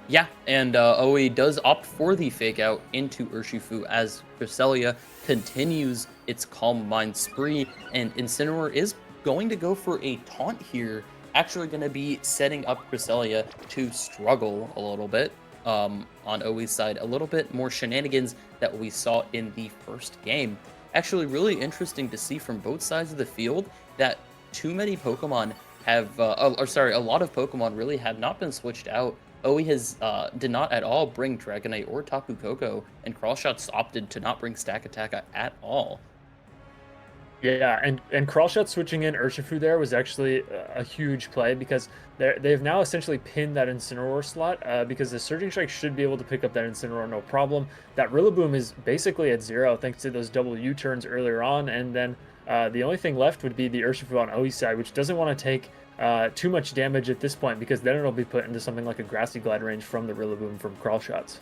Yeah, and OE does opt for the fake out into Urshifu as Cresselia continues its Calm Mind spree, and Incineroar is going to go for a taunt here. Actually going to be setting up Cresselia to struggle a little bit on OE's side. A little bit more shenanigans that we saw in the first game. Actually really interesting to see from both sides of the field that too many Pokemon have, a lot of Pokemon really have not been switched out. OE did not at all bring Dragonite or Tapu Koko, and CrawlShots opted to not bring Stack Attack at all. Yeah, and CrawlShot switching in Urshifu there was actually a huge play, because they've now essentially pinned that Incineroar slot, because the Surging Strike should be able to pick up that Incineroar no problem. That Rillaboom is basically at 0 thanks to those double U-turns earlier on, and then the only thing left would be the Urshifu on OE side, which doesn't want to take too much damage at this point, because then it'll be put into something like a Grassy Glide range from the Rillaboom from CrawlShots.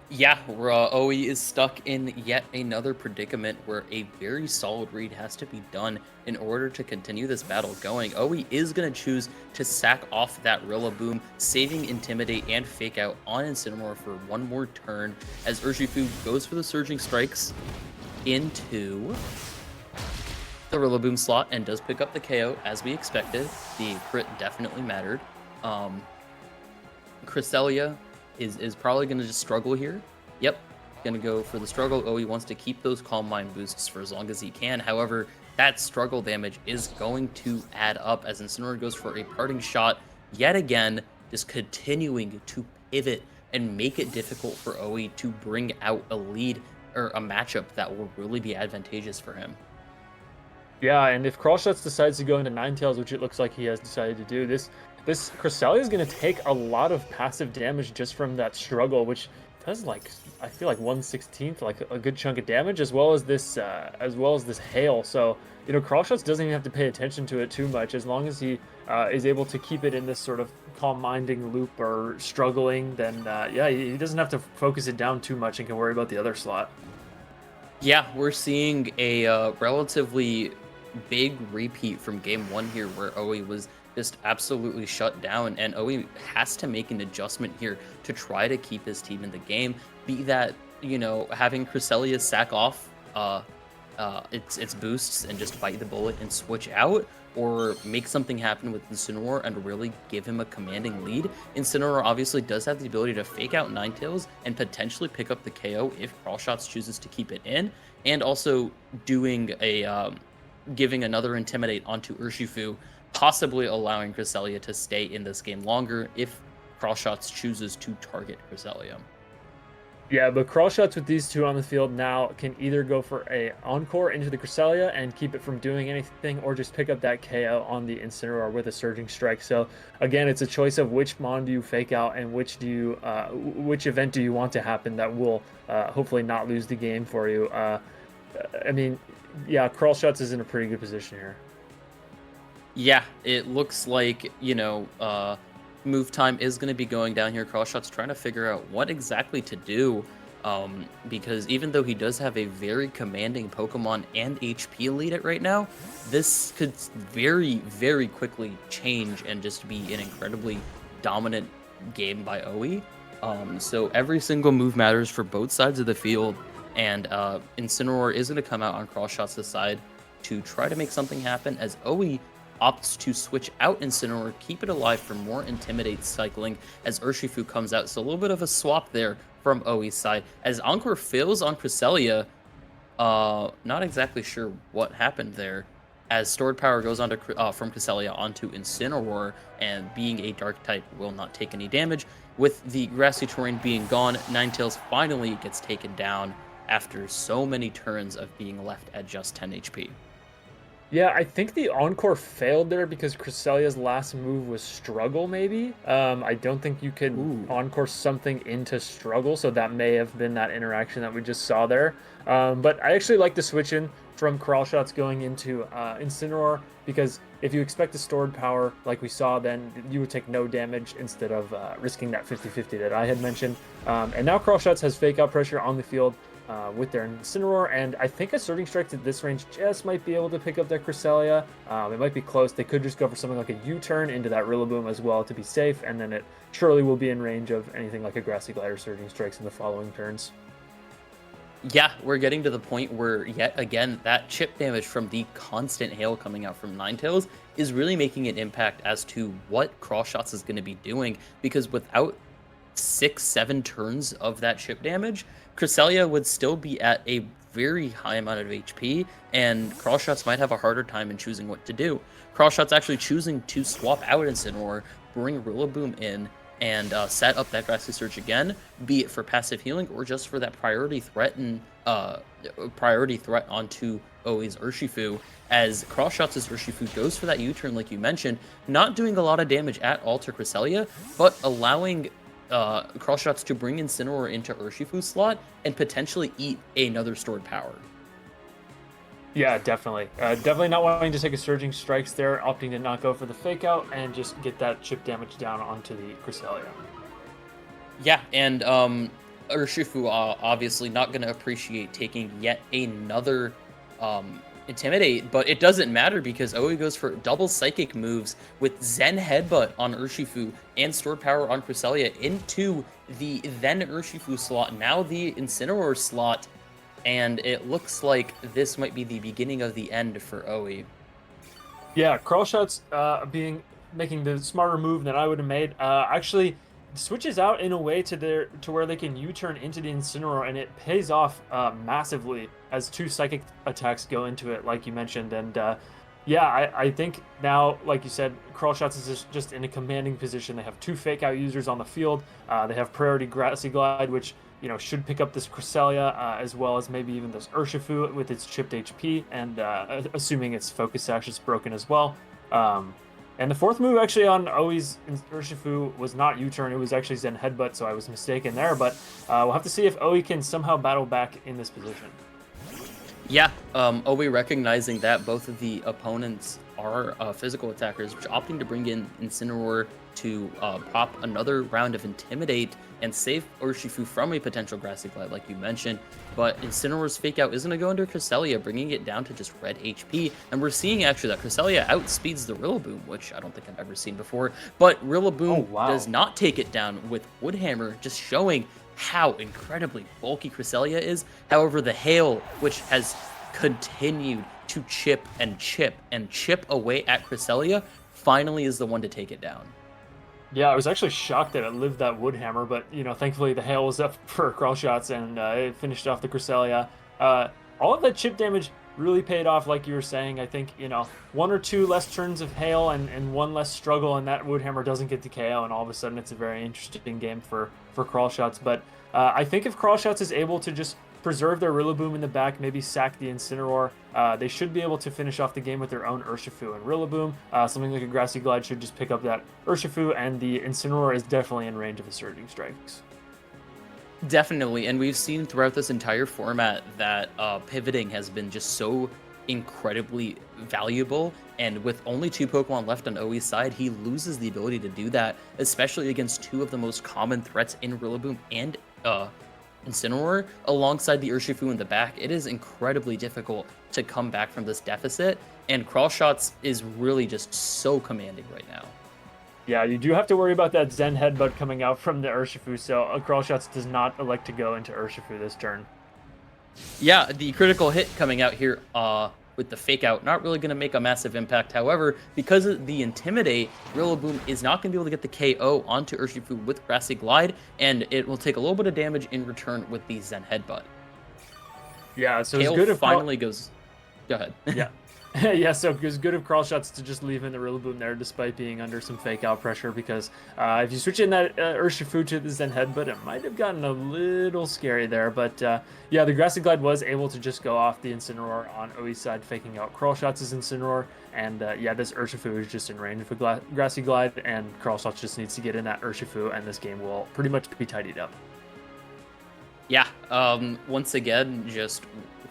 Yeah, OE is stuck in yet another predicament where a very solid read has to be done in order to continue this battle going. OE is going to choose to sack off that Rillaboom, saving Intimidate and Fake Out on Incineroar for one more turn, as Urshifu goes for the Surging Strikes into the Rillaboom slot and does pick up the KO as we expected. The crit definitely mattered. Cresselia is probably going to just struggle here. Yep, going to go for the struggle. OE wants to keep those Calm Mind boosts for as long as he can. However, that struggle damage is going to add up as Incineroar goes for a parting shot yet again, just continuing to pivot and make it difficult for OE to bring out a lead or a matchup that will really be advantageous for him. Yeah, and if CrawlShots decides to go into Ninetales, which it looks like he has decided to do, this Cresselia is going to take a lot of passive damage just from that struggle, which does, like, I feel like 1/16, like a good chunk of damage, as well as this hail. So, CrawlShots doesn't even have to pay attention to it too much, as long as he is able to keep it in this sort of calm-minding loop or struggling. Then yeah, he doesn't have to focus it down too much and can worry about the other slot. Yeah, we're seeing a relatively big repeat from game 1 here, where OE was just absolutely shut down, and OE has to make an adjustment here to try to keep his team in the game, be that, having Cresselia sack off its boosts and just bite the bullet and switch out, or make something happen with Incineroar and really give him a commanding lead. Incineroar obviously does have the ability to fake out Ninetales and potentially pick up the KO if CrawlShots chooses to keep it in, and also doing giving another Intimidate onto Urshifu, possibly allowing Cresselia to stay in this game longer if CrawlShots chooses to target Cresselia. Yeah, but CrawlShots with these two on the field now can either go for a Encore into the Cresselia and keep it from doing anything, or just pick up that KO on the Incineroar with a Surging Strike. So again, it's a choice of which Mon do you fake out and which event do you want to happen that will hopefully not lose the game for you. I mean, yeah, CrawlShots is in a pretty good position here. Yeah, it looks like, move time is going to be going down here. CrawlShots trying to figure out what exactly to do, because even though he does have a very commanding Pokemon and HP lead at right now, this could very, very quickly change and just be an incredibly dominant game by OE. So every single move matters for both sides of the field, and Incineroar is going to come out on CrawlShots' side to try to make something happen, as OE opts to switch out Incineroar, keep it alive for more Intimidate cycling as Urshifu comes out. So a little bit of a swap there from OE's side. As Encore fails on Cresselia, not exactly sure what happened there. as Stored Power goes on to, from Cresselia onto Incineroar, and being a Dark type will not take any damage. With the Grassy Terrain being gone, Ninetales finally gets taken down after so many turns of being left at just 10 HP. Yeah, I think the Encore failed there because Cresselia's last move was Struggle, maybe. I don't think you could Ooh. Encore something into Struggle, so that may have been that interaction that we just saw there. But I actually like the switch in from CrawlShots going into Incineroar, because if you expect a stored power like we saw, then you would take no damage instead of risking that 50-50 that I had mentioned. And now CrawlShots has Fake Out pressure on the field, with their Incineroar, and I think a Surging Strike at this range just might be able to pick up that Cresselia. It might be close. They could just go for something like a U-turn into that Rillaboom as well to be safe, and then it surely will be in range of anything like a Grassy Glide or Surging Strikes in the following turns. Yeah, we're getting to the point where, yet again, that chip damage from the constant hail coming out from Ninetales is really making an impact as to what CrawlShots is going to be doing, because without 6-7 turns of that chip damage, Cresselia would still be at a very high amount of HP, and CrawlShots might have a harder time in choosing what to do. CrawlShots actually choosing to swap out Incineroar, bring Rillaboom in, and set up that Grassy Surge again, be it for passive healing or just for that priority threat and onto Oi's Urshifu, as CrawlShots' Urshifu goes for that U-turn like you mentioned, not doing a lot of damage at all to Cresselia, but allowing CrawlShots to bring Incineroar into Urshifu's slot and potentially eat another stored power. Yeah, definitely. Definitely not wanting to take a Surging Strikes there, opting to not go for the Fake Out and just get that chip damage down onto the Cresselia. Yeah, and Urshifu obviously not going to appreciate taking yet another Intimidate, but it doesn't matter because Oi goes for double Psychic moves with Zen Headbutt on Urshifu and Stored Power on Cresselia into the then Urshifu slot, now the Incineroar slot, and it looks like this might be the beginning of the end for Oi. Yeah, CrawlShots making the smarter move than I would have made. Actually switches out in a way to where they can U-turn into the Incineroar, and it pays off massively as 2 Psychic attacks go into it, like you mentioned. And yeah, I think now, like you said, CrawlShots is just in a commanding position. They have 2 Fake Out users on the field. They have Priority Grassy Glide, which should pick up this Cresselia, as well as maybe even this Urshifu with its chipped HP, and assuming its Focus Sash is broken as well. And the fourth move actually on Oi's Urshifu was not U-turn, it was actually Zen Headbutt, so I was mistaken there, but we'll have to see if Oi can somehow battle back in this position. Yeah, Oi recognizing that both of the opponents are physical attackers, opting to bring in Incineroar to pop another round of Intimidate and save Urshifu from a potential Grassy Glide, like you mentioned. But Incineroar's Fake Out is going to go under Cresselia, bringing it down to just red HP. And we're seeing actually that Cresselia outspeeds the Rillaboom, which I don't think I've ever seen before. But Rillaboom does not take it down with Woodhammer, just showing how incredibly bulky Cresselia is. However, the Hail, which has continued to chip and chip and chip away at Cresselia, finally is the one to take it down. Yeah, I was actually shocked that it lived that Woodhammer, but thankfully the Hail was up for CrawlShots, and it finished off the Cresselia. All of that chip damage really paid off, like you were saying. I think 1 or 2 less turns of Hail and 1 less struggle, and that Woodhammer doesn't get to KO, and all of a sudden it's a very interesting game for CrawlShots. But I think if CrawlShots is able to just preserve their Rillaboom in the back, maybe sack the Incineroar, they should be able to finish off the game with their own Urshifu and Rillaboom. Something like a Grassy Glide should just pick up that Urshifu, and the Incineroar is definitely in range of the Surging Strikes. Definitely, and we've seen throughout this entire format that pivoting has been just so incredibly valuable, and with only 2 Pokemon left on Oi's side, he loses the ability to do that, especially against 2 of the most common threats in Rillaboom and Incineroar, alongside the Urshifu in the back. It is incredibly difficult to come back from this deficit, and CrawlShots is really just so commanding right now. Yeah, you do have to worry about that Zen Headbutt coming out from the Urshifu, so CrawlShots does not elect to go into Urshifu this turn. Yeah, the critical hit coming out here with the Fake Out, not really going to make a massive impact. However, because of the Intimidate, Rillaboom is not going to be able to get the KO onto Urshifu with Grassy Glide, and it will take a little bit of damage in return with the Zen Headbutt. Yeah, so Hail it's good if finally goes... Go ahead. Yeah. Yeah, so it was good of CrawlShots to just leave in the Rillaboom there despite being under some fake out pressure because if you switch in that Urshifu to the Zen Headbutt, it might have gotten a little scary there. But yeah, the Grassy Glide was able to just go off the Incineroar on Oi's side, faking out CrawlShots' Incineroar. And yeah, this Urshifu is just in range of a Grassy Glide, and CrawlShots just needs to get in that Urshifu, and this game will pretty much be tidied up. Yeah, once again, just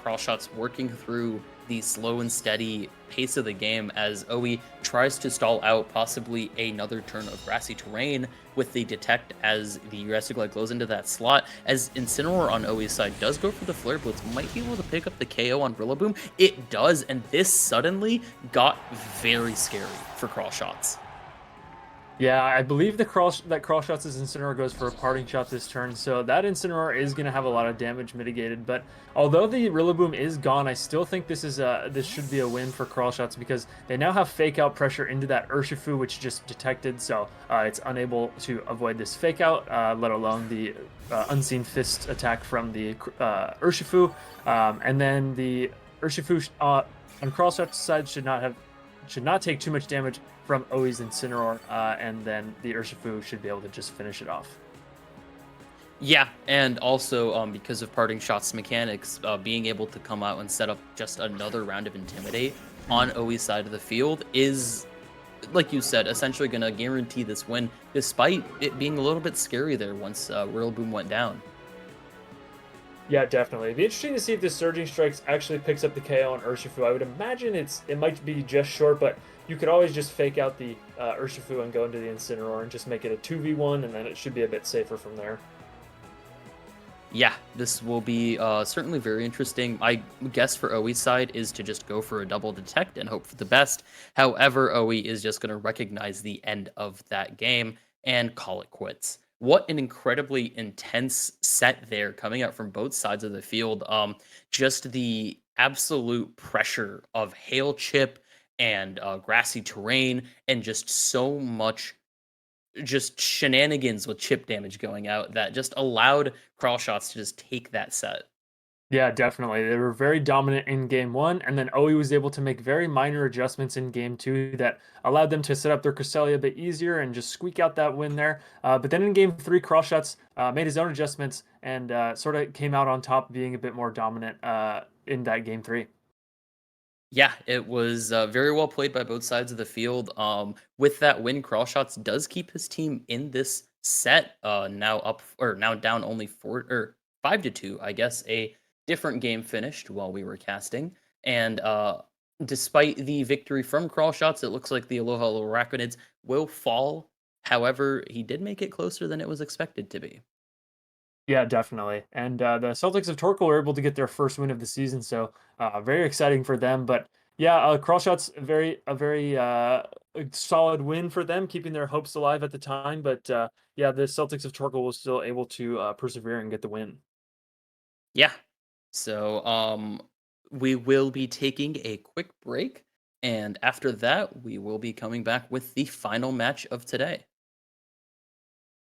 CrawlShots working through the slow and steady pace of the game as Oe tries to stall out possibly another turn of grassy terrain with the detect as the Jurassic Glide goes into that slot. As Incineroar on Oe's side does go for the Flare Blitz, might be able to pick up the KO on Rillaboom. It does, and this suddenly got very scary for CrawlShots. Yeah, I believe that CrawlShots' Incineroar goes for a parting shot this turn, so that Incineroar is going to have a lot of damage mitigated. But although the Rillaboom is gone, I still think this should be a win for CrawlShots because they now have fake out pressure into that Urshifu, which just detected, so it's unable to avoid this fake out, let alone the unseen fist attack from the Urshifu. And then the Urshifu on CrawlShots' side should not take too much damage from Oi's Incineroar, and then the Urshifu should be able to just finish it off. Yeah, and also because of parting shots mechanics, being able to come out and set up just another round of Intimidate on Oe's side of the field is, like you said, essentially going to guarantee this win, despite it being a little bit scary there once Rillaboom went down. Yeah, definitely. It'd be interesting to see if this Surging Strikes actually picks up the KO on Urshifu. I would imagine it might be just short, but you could always just fake out the Urshifu and go into the Incineroar and just make it a 2v1, and then it should be a bit safer from there. Yeah, this will be certainly very interesting. My guess for Oe's side is to just go for a double detect and hope for the best. However, Oe is just going to recognize the end of that game and call it quits. What an incredibly intense set there coming out from both sides of the field. Just the absolute pressure of hail chip and grassy terrain and just so much just shenanigans with chip damage going out that just allowed CrawlShots to just take that set. Yeah, definitely. They were very dominant in game one, and then Oe was able to make very minor adjustments in game two that allowed them to set up their Cresselia a bit easier and just squeak out that win there. But then in game three, CrawlShots made his own adjustments and sort of came out on top, being a bit more dominant in that game three. Yeah, it was very well played by both sides of the field. With that win, CrawlShots does keep his team in this set. Now up or now down only 5-2. I guess a different game finished while we were casting, and despite the victory from CrawlShots, it looks like the Aloha Arachnids will fall. However, he did make it closer than it was expected to be. Yeah, definitely. And the Celtics of Torquil were able to get their first win of the season, so very exciting for them. But yeah, CrawlShots a very a solid win for them, keeping their hopes alive at the time. But yeah, the Celtics of Torquil was still able to persevere and get the win. Yeah. So, we will be taking a quick break, and after that, we will be coming back with the final match of today.